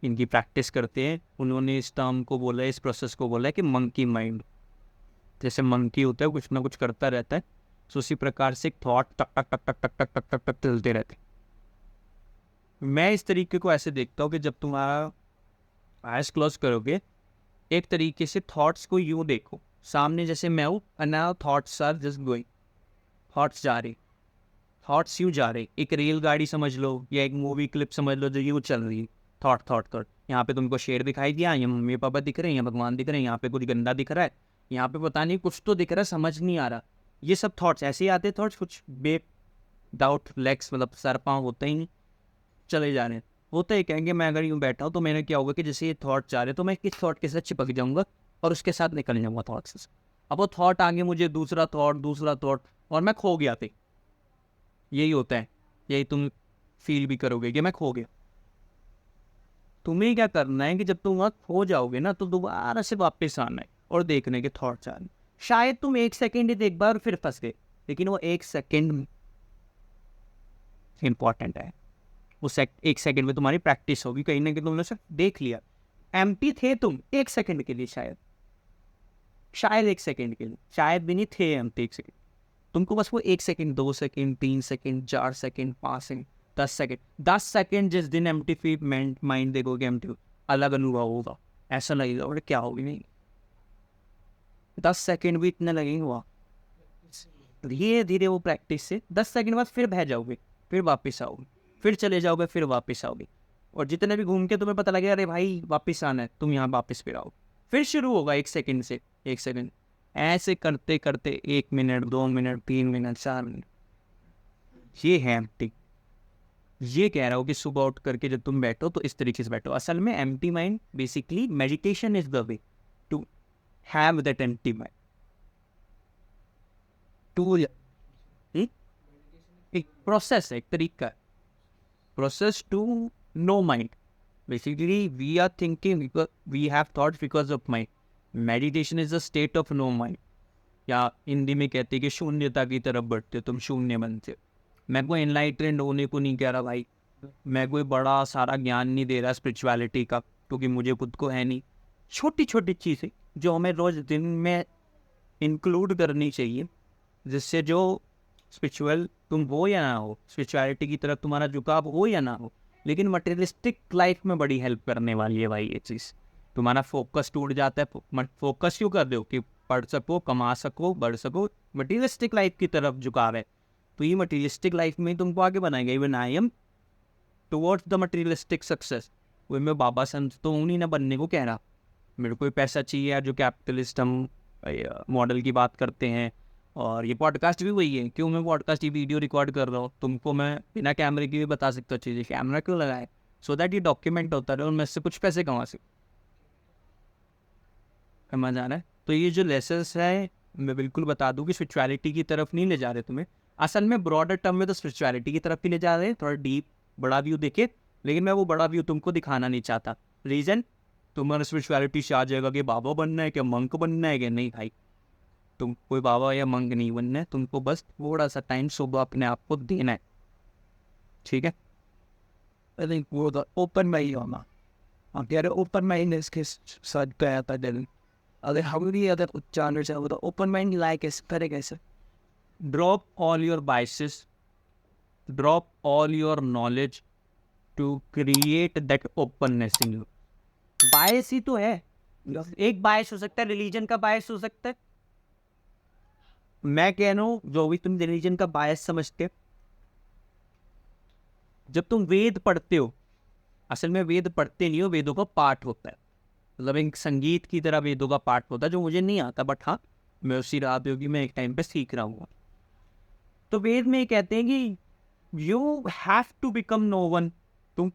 इनकी प्रैक्टिस करते हैं, उन्होंने इस टर्म को बोला है, इस प्रोसेस को बोला है कि मंकी माइंड। जैसे मंकी होता है कुछ ना कुछ करता रहता है, तो उसी प्रकार से थॉट टक टक टक टक टक टक टक टक टक चलते रहते हैं। मैं इस तरीके को ऐसे देखता हूँ कि जब तुम्हारा आइज क्लोज करोगे, एक तरीके से थॉट्स को यूँ देखो सामने, जैसे मैं हूँ and now thoughts are just going, thoughts जा रही, थॉट्स यूँ जा रही। एक रेलगाड़ी समझ लो या एक मूवी क्लिप समझ लो जो यूँ चल रही है, थॉट थॉट थॉट। यहाँ पे तुमको शेर दिखाई दिया, यहाँ मम्मी पापा दिख रहे हैं, यहाँ भगवान दिख रहे हैं, यहाँ पे कुछ गंदा दिख रहा है, यहाँ पे पता नहीं कुछ तो दिख रहा है, समझ नहीं आ रहा। ये सब थॉट्स ऐसे ही आते, थॉट्स कुछ बे डाउट लेग्स मतलब सर पाँव होता ही नहीं, चले जा रहे हैं। होता ही कहेंगे मैं अगर यूँ बैठा हूँ तो मैंने क्या होगा कि जैसे ये थॉट जा रहे तो मैं किस थॉट के साथ चिपक जाऊँगा और उसके साथ निकल जाऊँगा थॉट से। अब वो थॉट आगे मुझे दूसरा थॉट और मैं खो गया थे। यही होता है, यही तुम फील भी करोगे कि मैं खो गया। तुम्हें क्या करना है कि जब तुम वहाँ खो जाओगे ना तो दोबारा से वापस आना है और देखने के थॉट्स आने। शायद तुम 1 सेकेंड ही देख बार फिर फंस गए, लेकिन वो 1 सेकेंड इंपॉर्टेंट है। उस 1 सेकेंड में तुम्हारी प्रैक्टिस होगी, कहीं ना कहीं तुमने सिर्फ देख लिया, एम्प्टी थे तुम 1 सेकेंड के लिए, शायद 1 सेकेंड के लिए, शायद भी नहीं थे एम्प्टी 1 सेकेंड। तुमको बस वो 1 second, 2 second, 3 second, 4 second, 5 second, 10 second, 10 second जिस दिन एम्प्टी फी माइंड देखोगे एम्प्टी, अलग अनुभव होगा। ऐसा लगेगा और क्या होगी नहीं, 10 सेकेंड भी इतना लगेंगे हुआ। धीरे धीरे वो प्रैक्टिस से 10 सेकेंड बाद फिर बह जाओगे, फिर वापस आओगे, फिर चले जाओगे, फिर वापस आओगे। और जितने भी घूम के तुम्हें पता लगेगा अरे भाई वापस आना है, तुम यहाँ वापस फिर आओ, फिर शुरू होगा 1 सेकेंड से, 1 सेकेंड, ऐसे करते करते 1 मिनट, 2 मिनट, 3 मिनट, 4 मिनट। ये है एम्प्टी। ये कह रहा हूँ कि सुबह उठ करके जब तुम बैठो तो इस तरीके से बैठो। असल में empty mind basically meditation is the way to have that empty mind. टू एक प्रोसेस है, एक तरीका है, process to no mind. Basically we are thinking because we have thoughts because of mind. Meditation is a state of no mind, या हिंदी में कहते हैं कि शून्यता की तरफ बढ़ते, तुम शून्य बनते हो। मैं कोई एनलाइटेंड होने को नहीं कह रहा भाई, मैं कोई बड़ा सारा ज्ञान नहीं दे रहा स्पिरिचुअलिटी का, क्योंकि मुझे खुद को है नहीं। छोटी छोटी चीज़ें जो हमें रोज़ दिन में इंक्लूड करनी चाहिए, जिससे जो स्पिरिचुअल तुम हो या ना हो, स्पिरिचुअलिटी की तरफ तुम्हारा झुकाव हो या ना हो, लेकिन मटेरियलिस्टिक लाइफ में बड़ी हेल्प करने वाली है भाई ये चीज़। तुम्हारा फोकस टूट जाता है, फोकस क्यों कर दो कि पढ़ सको, कमा सको, बढ़ सको, मटेरियलिस्टिक लाइफ की तरफ झुकाव है, तो ये मटेरियलिस्टिक लाइफ में ही तुमको आगे बनाएगा। Even I am towards the materialistic success. वो मैं बाबा संत तो नहीं ना बनने को कह रहा, मेरे को पैसा चाहिए यार, जो कैपिटलिस्ट हम मॉडल की बात करते हैं। और ये पॉडकास्ट भी वही है, क्यों मैं पॉडकास्ट की वीडियो रिकॉर्ड कर रहा हूँ, तुमको मैं बिना कैमरे की भी बता सकता हूँ चीज़ें, कैमरा क्यों लगाए, सो दैट ये डॉक्यूमेंट होता रहे और मैं इससे कुछ पैसे कमा सकूँ। समझ आ रहा है? तो ये जो लेसन्स है मैं बिल्कुल बता दूँ कि स्पिरिचुअलिटी की तरफ नहीं ले जा रहे तुम्हें, असल में ब्रॉडर टर्म में तो स्पिरिचुअलिटी की तरफ ही ले जा रहे हैं, थोड़ा डीप बड़ा व्यू देखे, लेकिन मैं वो बड़ा व्यू तुमको दिखाना नहीं चाहता। रीज़न, तुम्हारा स्पिरिचुअलिटी से आ जाएगा कि बाबा बनना है, क्या मंक बनना है, क्या नहीं भाई, तुम कोई बाबा या मंक नहीं बनना है, तुमको बस थोड़ा सा टाइम सुबह अपने आप को देना है, ठीक है? I think वो तो ओपन माइंड होना, अगर ओपन माइंड इसके साथ गया था दिन, अगर हम भी अगर उच्चारण से वो तो ओपन माइंड लाइक इस तरह कैसे drop all your biases, drop all your knowledge to create that openness in you. Bias ही तो है, एक बायस हो सकता है, रिलीजन का बायस हो सकता है। मैं कह रहा हूँ जो भी तुम रिलीजन का बायस समझते हो, जब तुम वेद पढ़ते हो, असल में वेद पढ़ते नहीं हो, वेदों का पाठ होता है, मतलब एक संगीत की तरह वेदों का पाठ होता है, जो मुझे नहीं आता, बट हाँ मैं उसी राह पे होगी, मैं एक टाइम पे सीख रहा हूँ। तो वेद में ये कहते हैं कि you have to become no one तुम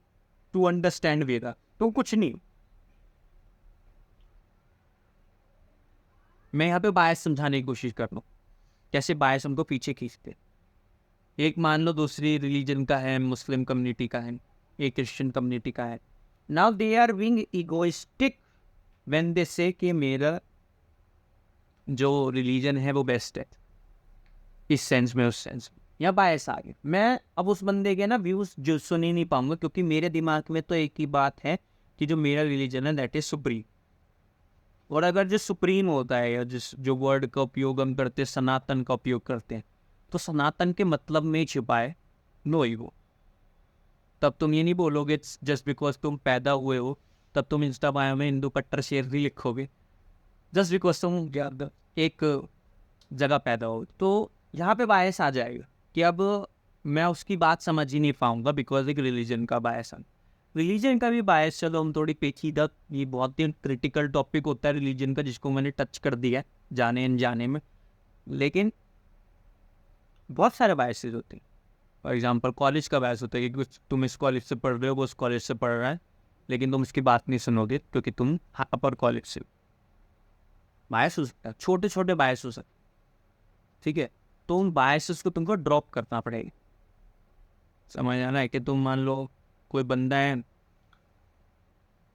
टू अंडरस्टैंड वेदा, तुम कुछ नहीं। मैं यहाँ पे बायस समझाने की कोशिश कर रहा हूँ, कैसे बायस हमको पीछे खींचते। एक मान लो दूसरी रिलीजन का है, मुस्लिम कम्युनिटी का है, एक क्रिश्चियन कम्युनिटी का है। Now they are being egoistic when they say कि मेरा जो रिलीजन है वो बेस्ट है, इस सेंस में, उस सेंस में, या बायस आ गया। मैं अब उस बंदे के ना व्यूज जो सुन ही नहीं पाऊंगा, क्योंकि मेरे दिमाग में तो एक ही बात है कि जो मेरा रिलीजन है दैट इज सुप्रीम। और अगर जो सुप्रीम होता है, या जिस जो वर्ड का उपयोग हम करते हैं, सनातन का उपयोग करते हैं, तो सनातन के मतलब में छिपा है नो ईगो। तब तुम ये नहीं बोलोगे जस्ट बिकॉज तुम पैदा हुए हो, तब तुम इंस्टा बायो में हिंदू कट्टर शेर नहीं लिखोगे जस्ट बिकॉज तुम एक जगह पैदा हो। तो यहाँ पे बायस आ जाएगा कि अब मैं उसकी बात समझ ही नहीं पाऊंगा बिकॉज एक रिलीजन का बायस है। रिलीजन का भी बायस, चलो हम थोड़ी पेचीदा, ये बहुत ही क्रिटिकल टॉपिक होता है रिलीजन का, जिसको मैंने टच कर दिया है जाने अनजाने में। लेकिन बहुत सारे बायसेस होते हैं। फॉर एग्जांपल कॉलेज का बायस होता है कि तुम इस कॉलेज से पढ़ रहे हो, वो उस कॉलेज से पढ़ रहा है, लेकिन तुम इसकी बात नहीं सुनोगे क्योंकि तुम अपर कॉलेज से। बायस हो सकता है, छोटे छोटे बायस हो सकते, ठीक है। तो उन बायसेस को तुमको ड्रॉप करना पड़ेगा। समझ आना है कि तुम मान लो कोई बंदा है,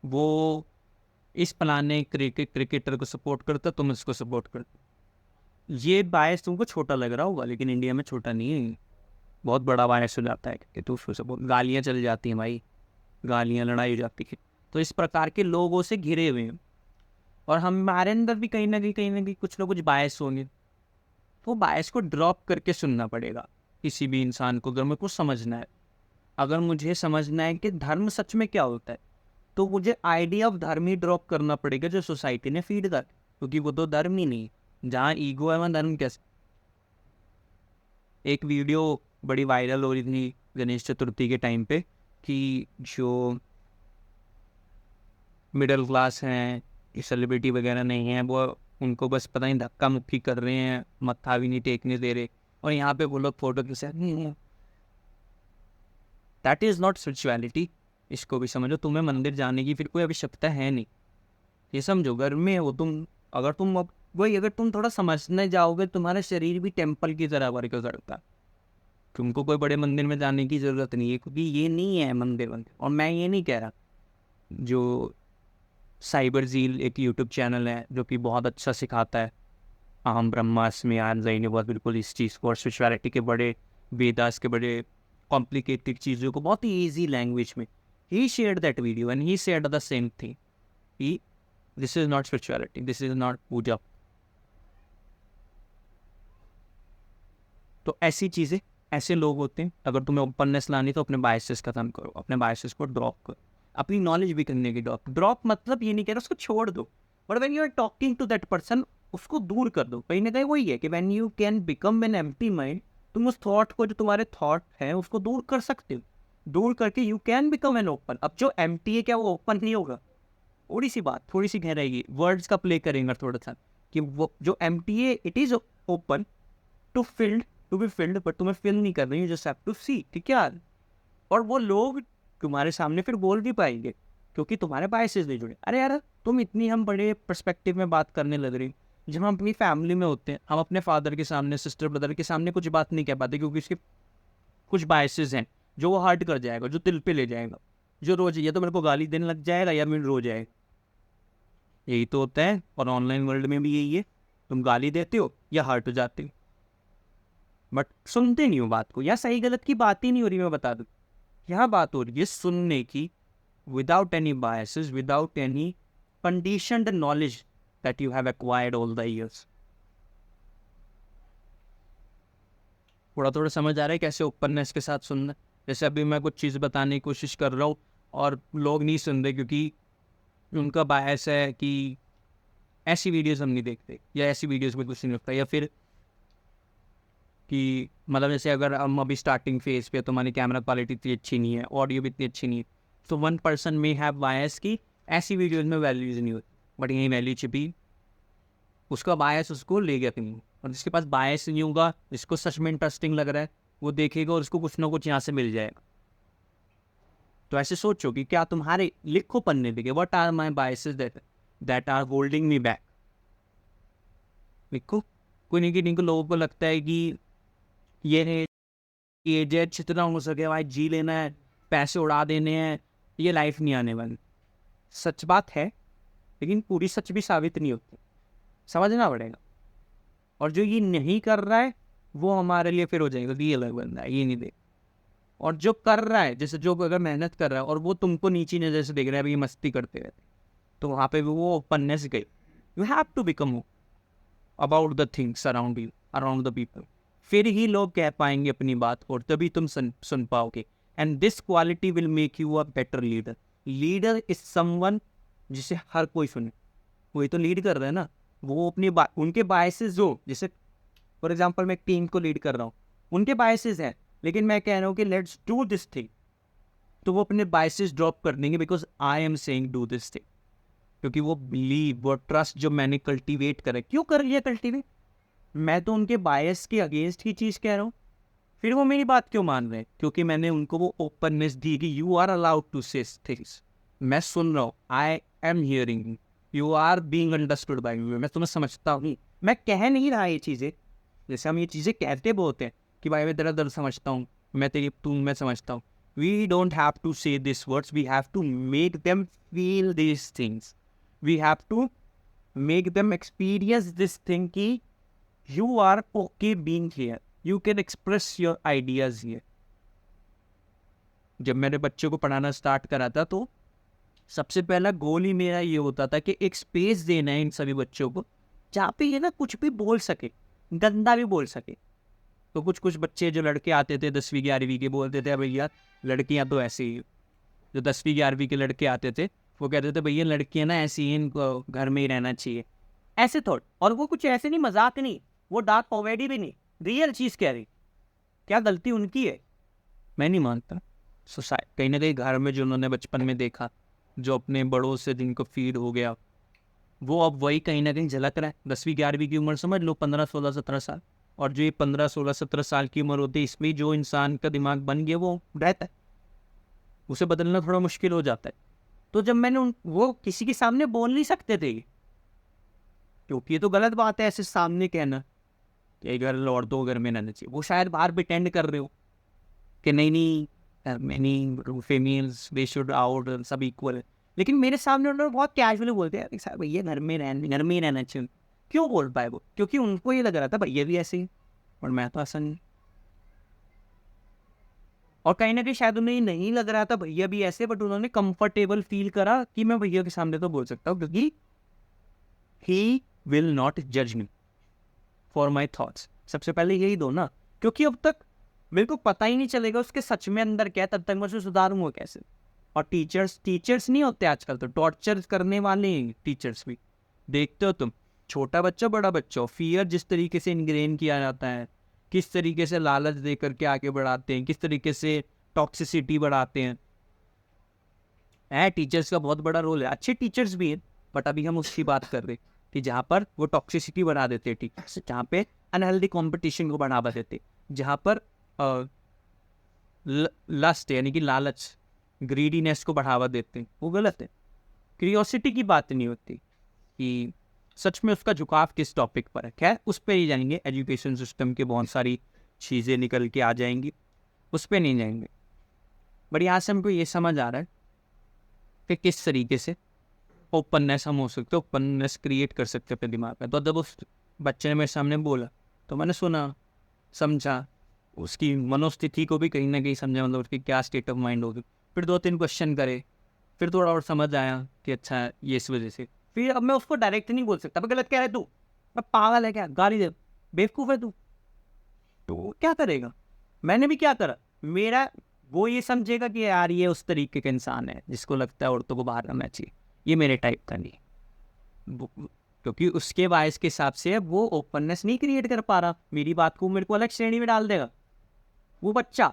वो इस फलाने क्रिकेटर को सपोर्ट करता, तुम इसको सपोर्ट करते। ये बायस तुमको छोटा लग रहा होगा, लेकिन इंडिया में छोटा नहीं है, बहुत बड़ा बायस हो जाता है कि तू उसको सपोर्ट। गालियाँ चल जाती हैं भाई, गालियाँ, लड़ाई हो जाती है। तो इस प्रकार के लोगों से घिरे हुए हैं, और हमारे अंदर भी कहीं ना कहीं कुछ ना कुछ बायस होंगे। तो बायस को ड्रॉप करके सुनना पड़ेगा किसी भी इंसान को, अगर मेरे को समझना है। अगर मुझे समझना है कि धर्म सच में क्या होता है, तो मुझे आइडिया ऑफ धर्म ही ड्रॉप करना पड़ेगा जो सोसाइटी ने फीड कर, क्योंकि वो तो धर्म ही नहीं। जहाँ ईगो है वहाँ धर्म कैसे। एक वीडियो बड़ी वायरल हो रही थी गणेश चतुर्थी के टाइम पे, कि जो मिडिल क्लास हैं, सेलिब्रिटी वगैरह नहीं है, वो उनको बस पता नहीं धक्का मुक्की कर रहे हैं, मत्था भी नहीं टेकने दे रहे, और यहाँ पे वो लोग फोटो खिंचा। That is not spirituality. इसको भी समझो, तुम्हें मंदिर जाने की फिर कोई आवश्यकता है नहीं, ये समझो। घर में हो तुम, अगर तुम अब वही, अगर तुम थोड़ा समझने जाओगे, तुम्हारा शरीर भी टेम्पल की तरह वर्क करता है। तुमको कोई बड़े मंदिर में जाने की ज़रूरत नहीं है, क्योंकि ये नहीं है मंदिर वंदिर। और मैं ये नहीं कह रहा, जो साइबर जील एक यूट्यूब चैनल है जो कि बहुत अच्छा सिखाता है, अहम ब्रह्मास्मि आन जैन, बहुत बिल्कुल इस चीज़ को और स्पिरिचुअलिटी के बड़े, वेदास के बड़े कॉम्प्लिकेटेड चीज़ों को बहुत ही ईजी लैंग्वेज में, he shared that video and he said the same thing कि this is not spirituality, this is not puja. तो ऐसी चीज़ें, ऐसे लोग होते हैं। अगर तुम्हें ओपननेस लानी तो अपने बायसेस खत्म करो, अपने बायसेस को ड्रॉप करो, अपनी नॉलेज भी करने की ड्रॉप मतलब ये नहीं कह रहा उसको छोड़ दो, but when you are talking to that person, उसको दूर कर दो। कहीं ना कहीं वही है कि when you can become an empty mind, तुम उस थॉट को, जो तुम्हारे थॉट हैं, उसको दूर कर सकते हो। दूर करके you can become an open. अब जो एम्प्टी है, क्या वो ओपन नहीं होगा? थोड़ी सी बात, थोड़ी सी गहराई, वर्ड्स का प्ले करेंगे थोड़ा सा, कि वो जो एम्प्टी है, it is open to filled, to be filled, but तुम्हें फिल नहीं कर रही है, जस्ट हैव टू सी, ठीक है यार। और वो लोग तुम्हारे सामने फिर बोल भी पाएंगे, क्योंकि तुम्हारे बायसेस नहीं जुड़े। अरे यार, तुम इतनी, हम बड़े पर्सपेक्टिव में बात करने लग रही। जब हम अपनी फैमिली में होते हैं, हम अपने फादर के सामने, सिस्टर ब्रदर के सामने कुछ बात नहीं कह पाते, क्योंकि उसके कुछ बायसेस हैं जो वो हर्ट कर जाएगा, जो दिल पे ले जाएगा, जो रोज या तो मेरे को गाली देने लग जाएगा या मेरे रो जाएगा। यही तो होता है, और ऑनलाइन वर्ल्ड में भी यही है, तुम गाली देते हो या हर्ट हो जाते हो, बट सुनते नहीं हो बात को। या सही गलत की बात ही नहीं हो रही, मैं बता दूं, यहाँ बात हो रही है सुनने की, without any biases, without any conditioned knowledge that you have acquired all the years. थोड़ा थोड़ा समझ आ रहा है कैसे ओपननेस के साथ सुनना। जैसे अभी मैं कुछ चीज़ बताने की कोशिश कर रहा हूँ और लोग नहीं सुन रहे, क्योंकि उनका बायस है कि ऐसी वीडियोस हम नहीं देखते, या ऐसी वीडियोस में कुछ नहीं लगता, या फिर कि मतलब जैसे अगर हम अभी स्टार्टिंग फेज पे, तो हमारी कैमरा क्वालिटी इतनी अच्छी नहीं है, ऑडियो भी इतनी अच्छी नहीं है, तो वन पर्सन में हैव बायस की ऐसी वीडियोस में वैल्यूज नहीं होती, बट यही वैल्यू छिपी, उसका बायस उसको ले गया कहीं। और जिसके पास बायस नहीं होगा, जिसको सच में इंटरेस्टिंग लग रहा है, वो देखेगा और उसको कुछ ना कुछ यहाँ से मिल जाएगा। तो ऐसे सोचो कि क्या तुम्हारे, लिखो पन्ने पे, what are my biases that are holding me back. लिखो, कोई किन्हीं को लोगों को लगता है कि ये जेट जितना हो सके भाई जी लेना है, पैसे उड़ा देने हैं, ये लाइफ नहीं आने वाली। सच बात है, लेकिन पूरी सच भी साबित नहीं होती, समझना पड़ेगा। और जो ये नहीं कर रहा है वो हमारे लिए फिर हो जाएगा कि ये अलग बंदा है, ये नहीं दे। और जो कर रहा है, जैसे जो अगर मेहनत कर रहा है और वो तुमको नीची नज़र से देख रहा है, अभी ये मस्ती करते रहते, तो वहाँ पे भी वो ओपननेस गई। You have to become about the things around you, around the people, फिर ही लोग कह पाएंगे अपनी बात और तभी तुम सुन पाओगे। And this quality will make you a better leader. Leader is someone जिसे हर कोई सुने। वही तो लीड कर रहा है ना, वो अपनी उनके बायसेस जो, जैसे फॉर एग्जाम्पल मैं एक टीम को लीड कर रहा हूँ, उनके बायसेस हैं, लेकिन मैं कह रहा हूँ कि लेट्स डू दिस थिंग, तो वो अपने बायसेस ड्रॉप कर देंगे because I am saying do this thing. क्योंकि वो बिलीव, वो ट्रस्ट जो मैंने कल्टीवेट करा, क्यों कर लिया कल्टीवेट? मैं तो उनके बायस के अगेंस्ट ही चीज़ कह रहा हूँ, फिर वो मेरी बात क्यों मान रहे हैं? क्योंकि मैंने उनको वो ओपननेस दी कि you are allowed to say things. मैं सुन रहा हूँ, I am hearing, you are being understood by me, मैं तुम्हें समझता हूँ। मैं कह नहीं रहा ये चीज़ें, जैसे हम ये चीज़ें कहते बहुत हैं कि भाई मैं तेरा दर्द समझता हूँ, मैं समझता हूँ। We don't have to say this words, we have to make them feel this things, we have to make them experience this thing कि you are okay being here, you can express your ideas here। जब मैंने बच्चों को पढ़ाना start करा था तो सबसे पहला गोल ही मेरा ये होता था कि एक स्पेस देना है इन सभी बच्चों को जहाँ पे ये ना कुछ भी बोल सके, गंदा भी बोल सके। तो कुछ बच्चे जो लड़के आते थे 10वीं 11वीं के, बोलते थे भैया लड़कियाँ तो ऐसे ही। जो 10वीं 11वीं के लड़के आते थे वो कहते थे भैया लड़कियाँ ना ऐसी ही, इनको घर में ही रहना चाहिए, ऐसे थॉट। और वो कुछ ऐसे नहीं, मजाक नहीं, वो डार्क कॉमेडी भी नहीं, रियल चीज़ कह रही। क्या गलती उनकी है? मैं नहीं मानता। सोसाइटी कहीं ना कहीं घर में जो उन्होंने बचपन में देखा, जो अपने बड़ों से जिनको फीड हो गया, वो अब वही कहीं ना कहीं झलक रहा है। 10वीं 11वीं की उम्र समझ लो 15 16 17 साल, और जो ये 15 16 17 साल की उम्र होती है, इसमें जो इंसान का दिमाग बन गया वो रहता है, उसे बदलना थोड़ा मुश्किल हो जाता है। तो जब मैंने वो किसी के सामने बोल नहीं सकते थे, क्योंकि ये तो गलत बात है ऐसे सामने कहना कि घर औरतों घर में रहना चाहिए। वो शायद बाहर प्रिटेंड कर रहे हो कि नहीं many females they should out, सब इक्वल है, लेकिन मेरे सामने उन्होंने बहुत कैजुअली बोलते हैं साहब भैया घर में ही रहना चाहिए। क्यों बोल पाए वो? क्योंकि उनको ये लग रहा था भैया भी ऐसे ही, और मैं तो ऐसा नहीं। और कहीं ना कहीं शायद उन्हें नहीं लग रहा था भैया भी ऐसे, बट उन्होंने कंफर्टेबल फील करा कि मैं भैया के सामने तो बोल सकता हूँ, क्योंकि ही विल नॉट जज मी फॉर माई थॉट्स। सबसे पहले यही दो ना, क्योंकि अब तक मेरे को पता ही नहीं चलेगा उसके सच में अंदर क्या है, तब तक मैं उसे सुधारूंगा कैसे? और टीचर्स नहीं होते आजकल, तो टॉर्चर करने वाले टीचर्स भी देखते हो तुम। छोटा बच्चा बड़ा बच्चा हो, फियर जिस तरीके से इनग्रेन किया जाता है, किस तरीके से लालच दे करके आगे बढ़ाते हैं, किस तरीके से टॉक्सिसिटी बढ़ाते हैं। टीचर्स का बहुत बड़ा रोल है, अच्छे टीचर्स भी हैं, बट अभी हम उसकी बात कर रहे हैं कि जहाँ पर वो टॉक्सिसिटी बढ़ा देते हैं टीचर्स, जहाँ पे अनहेल्दी कंपटीशन को बढ़ावा देते, जहाँ पर लस्ट यानी कि लालच, ग्रीडीनेस को बढ़ावा देते हैं, वो गलत है। क्यूरियोसिटी की बात नहीं होती कि सच में उसका झुकाव किस टॉपिक पर है। खैर उस पर ही जाएंगे, एजुकेशन सिस्टम के बहुत सारी चीज़ें निकल के आ जाएंगी, उस पर नहीं जाएंगे। बट यहाँ से हमको ये समझ आ रहा है कि किस तरीके से ओपननेस हम हो सकते, ओपननेस क्रिएट कर सकते अपने दिमाग में। तो जब उस बच्चे ने मेरे सामने बोला तो मैंने सुना, समझा, उसकी मनोस्थिति को भी कहीं ना कहीं समझा, मतलब उसकी क्या स्टेट ऑफ माइंड होगी। फिर 2-3 क्वेश्चन करे, फिर थोड़ा और समझ आया कि अच्छा ये इस वजह से। फिर अब मैं उसको डायरेक्ट नहीं बोल सकता, गलत कह रहा है तू, मैं पागल है क्या, गाली दे, बेवकूफ़ है तू, तो क्या करेगा? मैंने भी क्या करा, मेरा वो ये समझेगा कि यार ये उस तरीके का इंसान है जिसको लगता है औरतों को बाहर रहना चाहिए, ये मेरे टाइप का नहीं। क्योंकि उसके वाइस के हिसाब से वो ओपननेस नहीं क्रिएट कर पा रहा, मेरी बात को मेरे को अलग श्रेणी में डाल देगा। वो बच्चा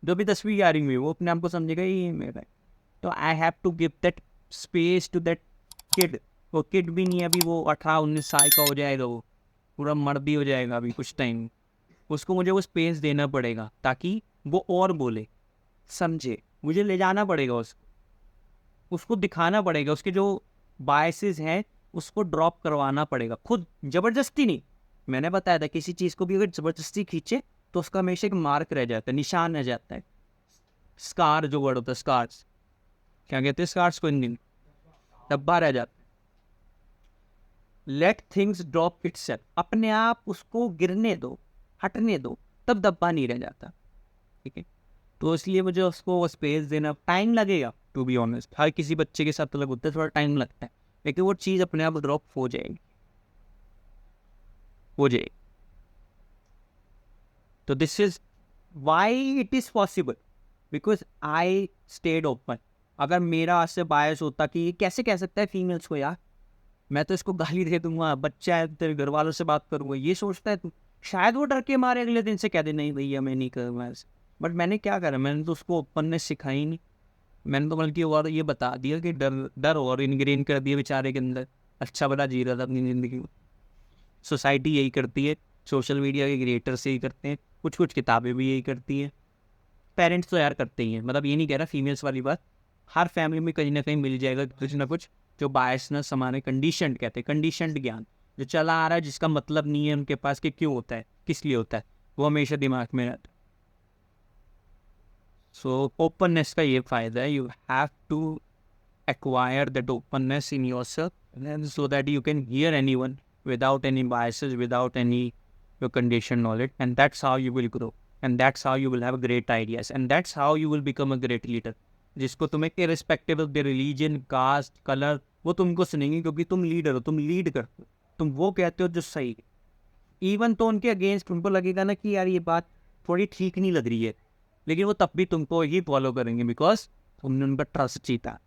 जो भी 10वीं 11वीं में, वो अपने आप को समझेगा ये मेरा है। तो I have to give that space to that kid. वो किड भी नहीं, अभी वो 18-19 साल का हो जाएगा, वो पूरा मर्द भी हो जाएगा अभी कुछ टाइम। उसको मुझे वो स्पेस देना पड़ेगा ताकि वो और बोले, समझे। मुझे ले जाना पड़ेगा उसको दिखाना पड़ेगा, उसके जो बायसेस हैं उसको ड्रॉप करवाना पड़ेगा, खुद जबरदस्ती नहीं। मैंने बताया था किसी चीज़ को भी अगर ज़बरदस्ती खींचे तो उसका हमेशा एक मार्क रह जाता है, निशान रह जाता है। स्कार जो वर्ड होता है, स्कार्स, क्या कहते हैं स्कार्स को हिंदी में? धब्बा रह जाता है। लेट थिंग्स ड्रॉप इटसेल्फ, अपने आप उसको गिरने दो, हटने दो, तब धब्बा नहीं रह जाता। ठीक है, तो इसलिए मुझे उसको स्पेस देना, टाइम लगेगा टू बी ऑनेस्ट, हर किसी बच्चे के साथ अलग होता है, थोड़ा टाइम लगता है, लेकिन वो चीज़ अपने आप ड्रॉप हो जाएगी, हो जाएगी। तो this is why it is possible, because I stayed open. अगर मेरा आज से बायस होता कि ये कैसे कह सकता है फीमेल्स को यार, मैं तो इसको गाली दे दूंगा, बच्चा है, तेरे घर वालों से बात करूंगा, ये सोचता है तू, शायद वो डर के मारे अगले दिन से कह दे नहीं भैया मैं नहीं करूँगा ऐसे। बट मैंने क्या करा, मैंने तो उसको ओपननेस सिखाई नहीं, मैंने तो बल्कि और ये बता दिया कि डर डर और इनग्रेन कर दिया बेचारे के अंदर, अच्छा भला जी रहा था अपनी ज़िंदगी में। सोसाइटी यही करती है, सोशल मीडिया के क्रिएटर्स यही करते हैं, कुछ कुछ किताबें भी यही करती हैं, पेरेंट्स तो यार करते ही हैं। मतलब ये नहीं कह रहा फीमेल्स वाली बात, हर फैमिली में कहीं ना कहीं मिल जाएगा कुछ ना कुछ जो बायसनेस हमारे कंडीशनड कहते हैं, कंडीशनड ज्ञान जो चला आ रहा है, जिसका मतलब नहीं है उनके पास कि क्यों होता है, किस लिए होता है, वो हमेशा दिमाग में रहता है। सो ओपननेस का ये फ़ायदा है, you have to acquire that openness in yourself, and so that you can hear anyone without any biases, without any your conditioned knowledge, and that's how you will grow, and that's how you will have great ideas, and that's how you will become a great leader, जिसको तुम्हें irrespective of the religion, caste, color, वो तुमको सुनेंगे क्योंकि तुम leader हो, तुम lead करते हो, तुम वो कहते हो जो सही है। इवन तो उनके अगेंस्ट तुमको लगेगा ना कि यार ये बात थोड़ी ठीक नहीं लग रही है, लेकिन वो तब भी तुमको ही फॉलो करेंगे बिकॉज तुमने उनका ट्रस्ट जीता।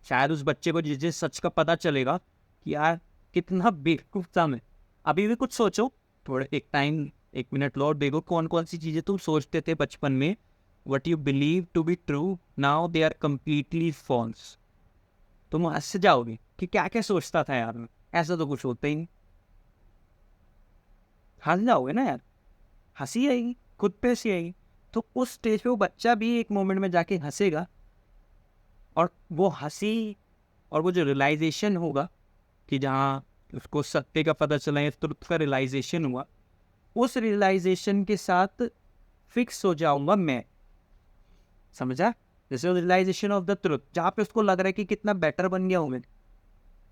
शायद उस बच्चे को जिस जिस सच का पता चलेगा कि यार कितना बेवकूफ़ था मैं, अभी भी कुछ सोचो, थोड़े एक टाइम, एक मिनट लो, देखो कौन कौन सी चीज़ें तुम सोचते थे बचपन में, what you believe to be true, now they are completely false. तुम हंस जाओगे कि क्या क्या सोचता था यार मैं, ऐसा तो कुछ होता ही नहीं। हंस जाओगे ना यार, हंसी आएगी, खुद पे हंसी आएगी। तो उस स्टेज पे वो बच्चा भी एक मोमेंट में जाके हंसेगा, और वो हंसी और वो जो रियलाइजेशन होगा कि जहाँ उसको सत्य का पता चला या ट्रुथ का रियलाइजेशन हुआ, उस रियलाइजेशन के साथ फिक्स हो जाऊंगा मैं। समझा? जैसे रियलाइजेशन ऑफ द ट्रुथ, जहाँ पे उसको लग रहा है कि कितना बेटर बन गया हूँ मैं,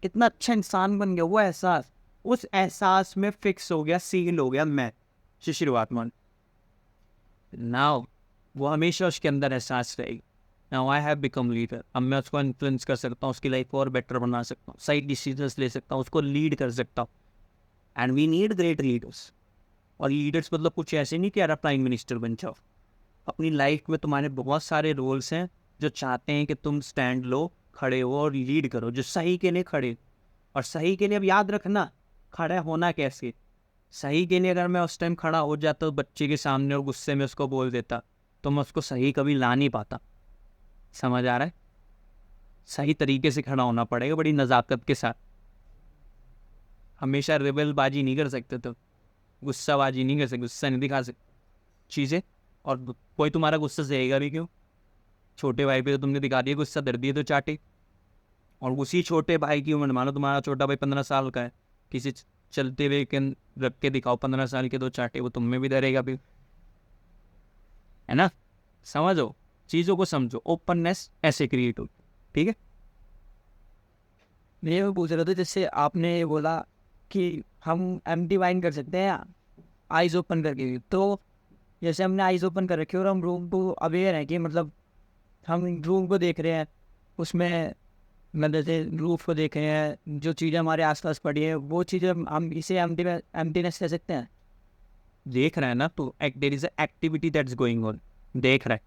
कितना अच्छा इंसान बन गया, वो एहसास, उस एहसास में फिक्स हो गया, सील हो गया मैं, शुरुआत में। नाउ वो हमेशा उसके अंदर एहसास रहेगी, now I have become leader, अब मैं उसको इन्फ्लुएंस कर सकता हूँ, उसकी लाइफ को और बेटर बना सकता हूँ, सही डिसीजंस ले सकता हूँ, उसको लीड कर सकता हूँ। And we need great leaders. और लीडर्स मतलब कुछ ऐसे नहीं कि यार प्राइम मिनिस्टर बन जाओ। अपनी लाइफ में तुम्हारे बहुत सारे रोल्स हैं जो चाहते हैं कि तुम स्टैंड लो, खड़े हो और लीड करो, जो सही के लिए खड़े। और सही के लिए अब याद रखना, खड़ा होना कैसे, सही के लिए अगर मैं उस टाइम खड़ा हो जाता बच्चे के सामने और गुस्से में उसको बोल देता, तो मैं उसको सही कभी ला नहीं पाता। समझ आ रहा है? सही तरीके से खड़ा होना पड़ेगा, बड़ी नज़ाकत के साथ। हमेशा रिबेलबाजी नहीं कर सकते, तो गुस्साबाजी नहीं कर सकते, गुस्सा नहीं दिखा सकते चीज़ें। और कोई तुम्हारा गुस्सा सहेगा भी क्यों? छोटे भाई पे तो तुमने दिखा दिया गुस्सा, दर्द दिए तो चाटे। और उसी छोटे भाई की उम्र, मानो तुम्हारा छोटा भाई 15 साल का है, किसी चलते हुए के रख के दिखाओ 15 साल के, दो चाटे, वो तुम में भी डरेगा भी, है ना? समझो, चीज़ों को समझो, ओपननेस ऐसे क्रिएट हो। ठीक है, मैं ये पूछ रहा था, जैसे आपने ये बोला कि हम एम्प्टी माइंड कर सकते हैं आइज़ ओपन करके भी, तो जैसे हमने आइज़ ओपन कर रखी है और हम रूम को अवेयर हैं कि मतलब हम रूम को देख रहे हैं, उसमें मतलब जैसे रूफ को देख रहे हैं, जो चीज़ें हमारे आसपास पड़ी है वो चीज़ें हम इसे एम्प्टीनेस कह सकते हैं। देख रहा है ना तो there is activity that's going on, देख रहा है।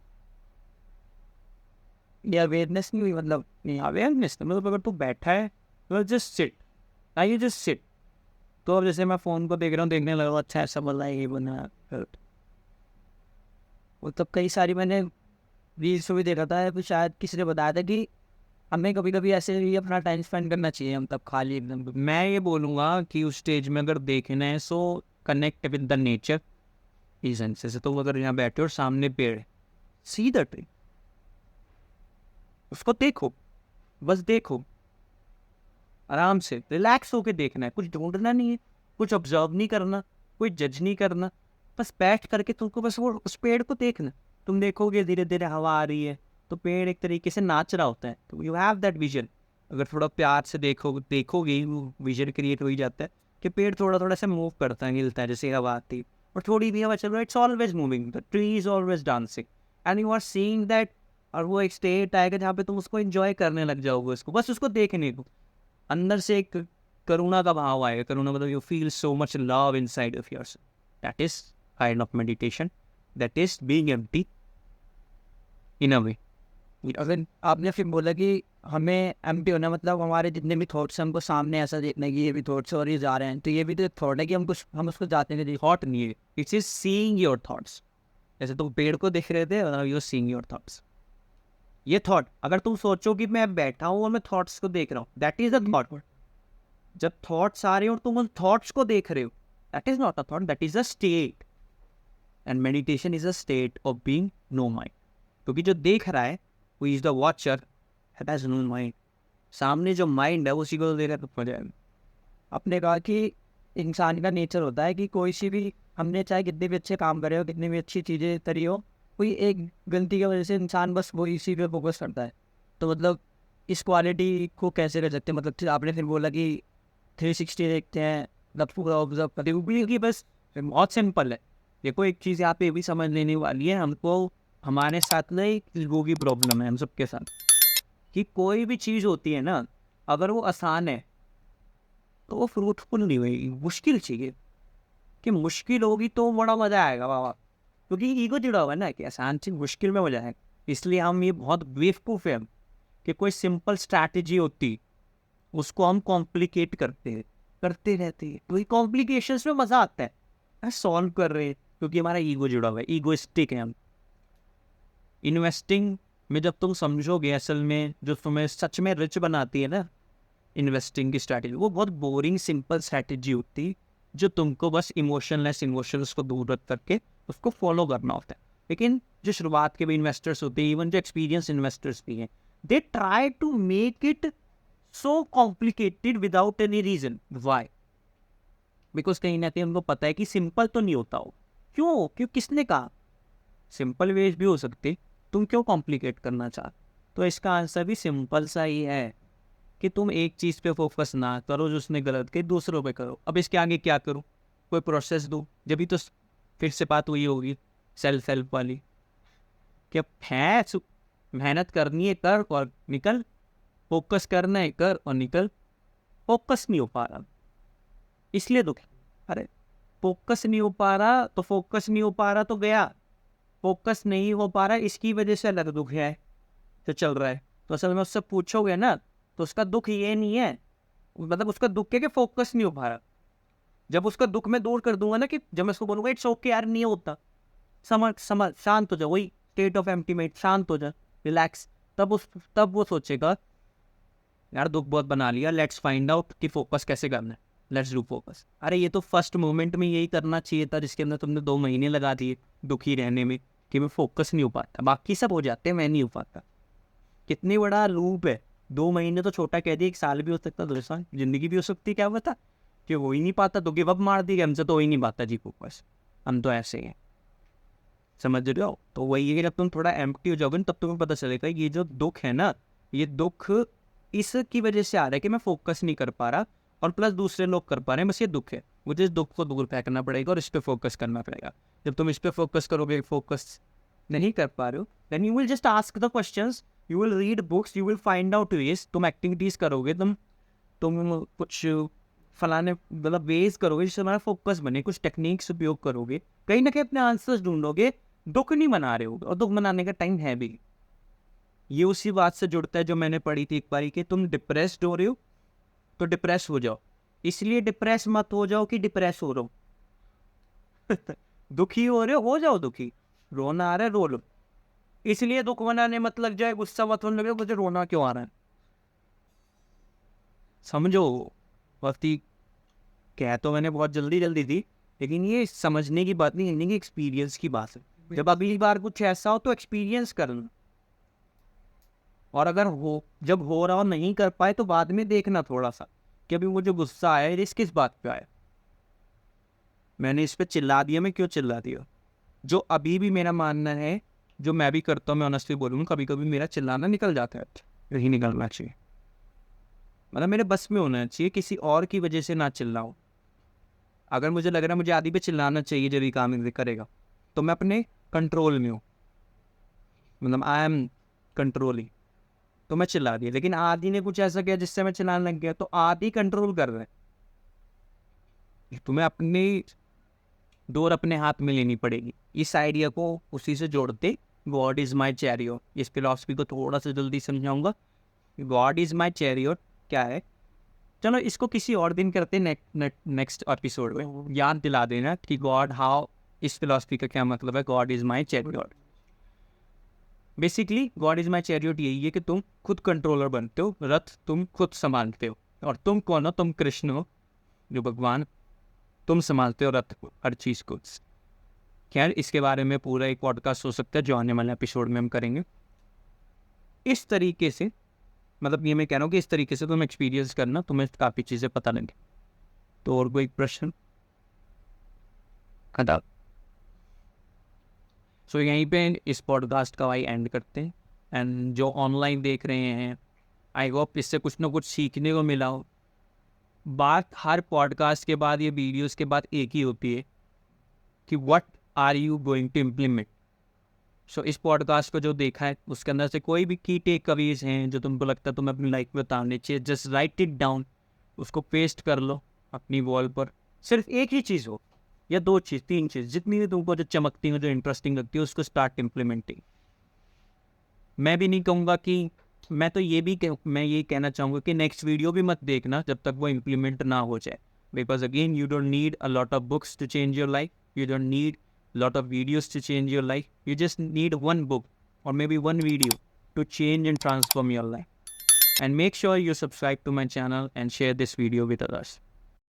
ये अवेयरनेस नहीं हुई मतलब नहीं। अवेयरनेस मतलब अगर तू बैठा है तो just sit, I just sit. तो अब जैसे मैं फ़ोन को देख रहा हूँ, देखने लगा, अच्छा ऐसा बोल रहा है, ये बना, वो तब कई सारी मैंने रील्स में भी देखा था, फिर शायद किसी ने बताया था कि हमें कभी कभी ऐसे ही अपना टाइम स्पेंड करना चाहिए, हम तब खाली एकदम। मैं ये बोलूँगा कि उस स्टेज में अगर देखना है सो कनेक्ट विद द नेचर, इस सेंस से। तो अगर यहाँ बैठे और सामने पेड़ है, सी द ट्री, उसको देखो, बस देखो, आराम से रिलैक्स होके देखना है, कुछ ढूंढना नहीं है, कुछ ऑब्जर्व नहीं करना, कोई जज नहीं करना, बस बैठ करके तुमको बस वो उस पेड़ को देखना। तुम देखोगे धीरे धीरे हवा आ रही है तो पेड़ एक तरीके से नाच रहा होता है, तो यू हैव दैट विजन। अगर थोड़ा प्यार से देखोगे वो विजन क्रिएट हो ही जाता है कि पेड़ थोड़ा थोड़ा से मूव करता है, हिलता है जैसे हवा आती है, और थोड़ी भी हवा चल रहा है, it's always moving, the tree is always dancing, and you are seeing that. और वो एक स्टेट आएगा जहाँ पे तुम उसको एंजॉय करने लग जाओगे, उसको बस उसको देखने को, अंदर से एक करुणा का भाव आएगा। करुणा मतलब you feel so much love inside of yourself, that is kind of meditation, that is being empty in a way. अगर आपने फिर बोला कि हमें एम्प्टी होना मतलब हमारे जितने भी थॉट्स हैं हमको सामने ऐसा देखना कि ये भी थॉट्स और ये जा रहे हैं, तो ये भी तो थॉट है कि हम उसको जाते नहीं देख। थॉट नहीं है, it's is seeing your thoughts. जैसे तुम पेड़ को देख रहे थे, you are seeing your thoughts. ये थॉट, अगर तुम सोचो कि मैं बैठा हूँ और मैं थॉट्स को देख रहा हूँ, दैट इज अ थॉट। जब थॉट्स आ रहे हो और तुम उन थॉट्स को देख रहे हो, that is not a thought, that is a state. And meditation is a state of being no mind, क्योंकि जो देख रहा है वो is the watcher, has no mind. सामने जो माइंड है उसी को देख रहा है, तो मजा आएगा। आपने कहा कि इंसान का नेचर होता है कि कोई सी भी, हमने चाहे कितने भी अच्छे काम करे हो, कितनी भी अच्छी चीज़ें करी हो, कोई एक गलती की वजह से इंसान बस वो इसी पे फोकस करता है। तो मतलब इस क्वालिटी को कैसे कर सकते हैं? मतलब फिर आपने फिर बोला कि 360 देखते हैं, मतलब पूरा ऑब्जर्व करते हैं। क्योंकि बस बहुत सिंपल है। देखो एक चीज़ यहाँ पे ये भी समझ लेने वाली है, हमको हमारे साथ ना एक ईगो की प्रॉब्लम है हम सबके साथ, कि कोई भी चीज़ होती है ना, अगर वो आसान है तो वो फ्रूटफुल नहीं हुई, मुश्किल चाहिए कि मुश्किल होगी तो बड़ा मज़ा आएगा बाबा। क्योंकि ईगो जुड़ा हुआ है ना कि आसान चीज़ मुश्किल में मज़ा आएगा। इसलिए हम ये बहुत बेवकूफ़ है हम, कि कोई सिंपल स्ट्रैटेजी होती उसको हम कॉम्प्लिकेट करते रहते हैं। वही कॉम्प्लिकेशंस में मज़ा आता है, सॉल्व कर रहे हैं, क्योंकि हमारा ईगो जुड़ा हुआ है, ईगोइस्टिक है हम। इन्वेस्टिंग में जब तुम समझोगे असल में जो तुम्हें सच में रिच बनाती है ना, इन्वेस्टिंग की स्ट्रैटेजी, वो बहुत बोरिंग सिंपल स्ट्रैटेजी होती है, जो तुमको बस इमोशंस को दूर रख करके उसको फॉलो करना होता है। लेकिन जो शुरुआत के भी इन्वेस्टर्स होते हैं, इवन जो एक्सपीरियंस इन्वेस्टर्स भी हैं, they try to make it so complicated without any reason. Why? Because कहीं ना कहीं उनको पता है कि सिंपल तो नहीं होता हो। क्यों किसने कहा? सिंपल वेज भी हो सकते, तुम क्यों कॉम्प्लिकेट करना चाहते? तो इसका आंसर भी सिंपल सा ही है कि तुम एक चीज़ पे फोकस ना करो जो उसने गलत की, दूसरों पे करो। अब इसके आगे क्या करूँ? कोई प्रोसेस दो, जब भी तो फिर से बात वही होगी सेल्फ हेल्प वाली, कि अब है मेहनत करनी है कर और निकल, फोकस करना है कर और निकल। फोकस नहीं हो पा रहा इसलिए दुख है। अरे फोकस नहीं हो पा रहा तो फोकस नहीं हो पा रहा तो गया, फोकस नहीं हो पा रहा इसकी वजह से अलग दुख है जो चल रहा है। तो असल में उससे पूछोगे ना तो उसका दुख ये नहीं है, मतलब उसका दुख है कि फोकस नहीं हो पा रहा। जब उसका दुख मैं दूर कर दूंगा ना, कि जब मैं उसको बोलूंगा इट्स ओके यार नहीं होता, समझ शांत हो जा, वही स्टेट ऑफ एम्प्टीमेंट, शांत हो जा, रिलैक्स, तब वो सोचेगा यार दुख बहुत बना लिया, लेट्स फाइंड आउट कि फोकस कैसे करना है, लेट्स डू फोकस। अरे ये तो फर्स्ट मोमेंट में यही करना चाहिए था जिसके अंदर तुमने 2 महीने लगा दिए दुखी रहने में, कि मैं फोकस नहीं हो पाता, बाकी सब हो जाते हैं मैं नहीं हो पाता। कितनी बड़ा लूप है, 2 महीने तो छोटा कह दिया, 1 साल भी हो सकता, 2 साल, जिंदगी भी हो सकती है, क्या पता। कि हो ही नहीं पाता तो गिव अप मार दी, हमसे तो हो ही नहीं पाता जी फोकस, हम तो ऐसे ही हैं, समझ रहे हो? तो वही है कि जब तुम थोड़ा एम्प्टी हो जाओगे तब तुम्हें पता चलेगा ये जो दुख है ना, ये दुख इसकी वजह से आ रहा है कि मैं फोकस नहीं कर पा रहा, और प्लस दूसरे लोग कर पा रहे हैं, बस ये दुख है। मुझे इस दुख को दूर फेंकना पड़ेगा और इस पर फोकस करना पड़ेगा। जब तुम इस पर फोकस करोगे, फोकस नहीं कर पा रहे हो, then you will just ask the questions, you will read books, you will find out ways. तुम एक्टिविटीज़ करोगे, तुम कुछ फलाने मतलब वेज करोगे जिससे हमारा फोकस बने, कुछ टेक्निक्स उपयोग करोगे, कहीं ना कहीं अपने आंसर्स ढूंढोगे। दुख नहीं मना रहे हो, और दुख मनाने का टाइम है भी। ये उसी बात से जुड़ता है जो मैंने पढ़ी थी एक बारी, कि तुम डिप्रेस्ड हो रहे हो तो डिप्रेस हो जाओ, इसलिए डिप्रेस मत हो जाओ कि डिप्रेस हो रहे हो। दुखी हो जाओ दुखी, रोना आ रहा है रो लो, इसलिए दुख मनाने मत लग जाए, गुस्सा मत होने लगे मुझे रोना क्यों आ रहा है। समझो, वक्ती कह तो मैंने बहुत जल्दी जल्दी दी, लेकिन ये समझने की बात नहीं, इन्हीं की एक्सपीरियंस की बात है। जब अगली बार कुछ ऐसा हो तो एक्सपीरियंस करना, और अगर जब हो रहा हो नहीं कर पाए तो बाद में देखना थोड़ा सा कि अभी मुझे गुस्सा आया, इस किस बात पे आया। मैंने इस पे चिल्ला दिया, मैं क्यों चिल्ला दिया? जो अभी भी मेरा मानना है, जो मैं भी करता हूँ, मैं ऑनेस्टली बोलूँगा, कभी कभी मेरा चिल्लाना निकल जाता है, नहीं निकलना चाहिए। मतलब मेरे बस में होना चाहिए, किसी और की वजह से ना चिल्लाऊं। अगर मुझे लग रहा है मुझे आदि पे चिल्लाना चाहिए जब ये काम करेगा, तो मैं अपने कंट्रोल में हूँ, मतलब आई एम कंट्रोलिंग, तो मैं चिल्ला दिया। लेकिन आदि ने कुछ ऐसा किया जिससे मैं चिल्लाने लग गया, तो आदि कंट्रोल कर रहे हैं। तुम्हें अपनी डोर अपने हाथ में लेनी पड़ेगी। इस आइडिया को उसी से जोड़ते, गॉड इज माई चैरियट, इस फिलॉसफी को थोड़ा सा जल्दी समझाऊंगा। गॉड इज माई चैरियट क्या है, चलो इसको किसी और दिन करते, नेक्स्ट एपिसोड में याद दिला देना कि गॉड हाउ, इस फिलॉसफी का क्या मतलब है, God is my chariot. Basically God is my chariot यही है कि तुम खुद कंट्रोलर बनते हो, रथ तुम खुद संभालते हो। और तुम कौन हो? तुम कृष्ण हो, जो भगवान, तुम संभालते हो रथ को, हर चीज़ को। खैर, इसके बारे में पूरा एक पॉडकास्ट हो सकता है जो आने वाले एपिसोड में हम करेंगे। इस तरीके से, मतलब ये मैं कह रहा हूँ कि इस तरीके से तुम एक्सपीरियंस करना, तुम्हें काफ़ी चीज़ें पता लगे। तो और कोई प्रश्न? खत्म। सो यहीं पे इस पॉडकास्ट का भाई एंड करते हैं। एंड जो ऑनलाइन देख रहे हैं, आई होप इससे कुछ ना कुछ सीखने को मिला हो। बात हर पॉडकास्ट के बाद, ये वीडियोस के बाद एक ही होती है कि what are you going to implement. So इस पॉडकास्ट को जो देखा है, उसके अंदर से कोई भी की टेक अवेज हैं जो तुमको लगता है तुम्हें अपनी लाइफ में उतारनी चाहिए, जस्ट राइट इट डाउन, उसको पेस्ट कर लो अपनी वॉल पर। सिर्फ एक ही चीज़ हो या दो चीज़, तीन चीज़, जितनी भी तुमको जो चमकती हो, जो इंटरेस्टिंग लगती है, उसको स्टार्ट इम्प्लीमेंटिंग। मैं भी नहीं कहूँगा कि, मैं तो मैं ये कहना चाहूँगा कि नेक्स्ट वीडियो भी मत देखना जब तक वो इम्प्लीमेंट ना हो जाए। Because again, you don't need a lot of books to change your life, you don't need lot of videos to change your life. You just need one book or maybe one video to change and transform your life. And make sure you subscribe to my channel and share this video with others.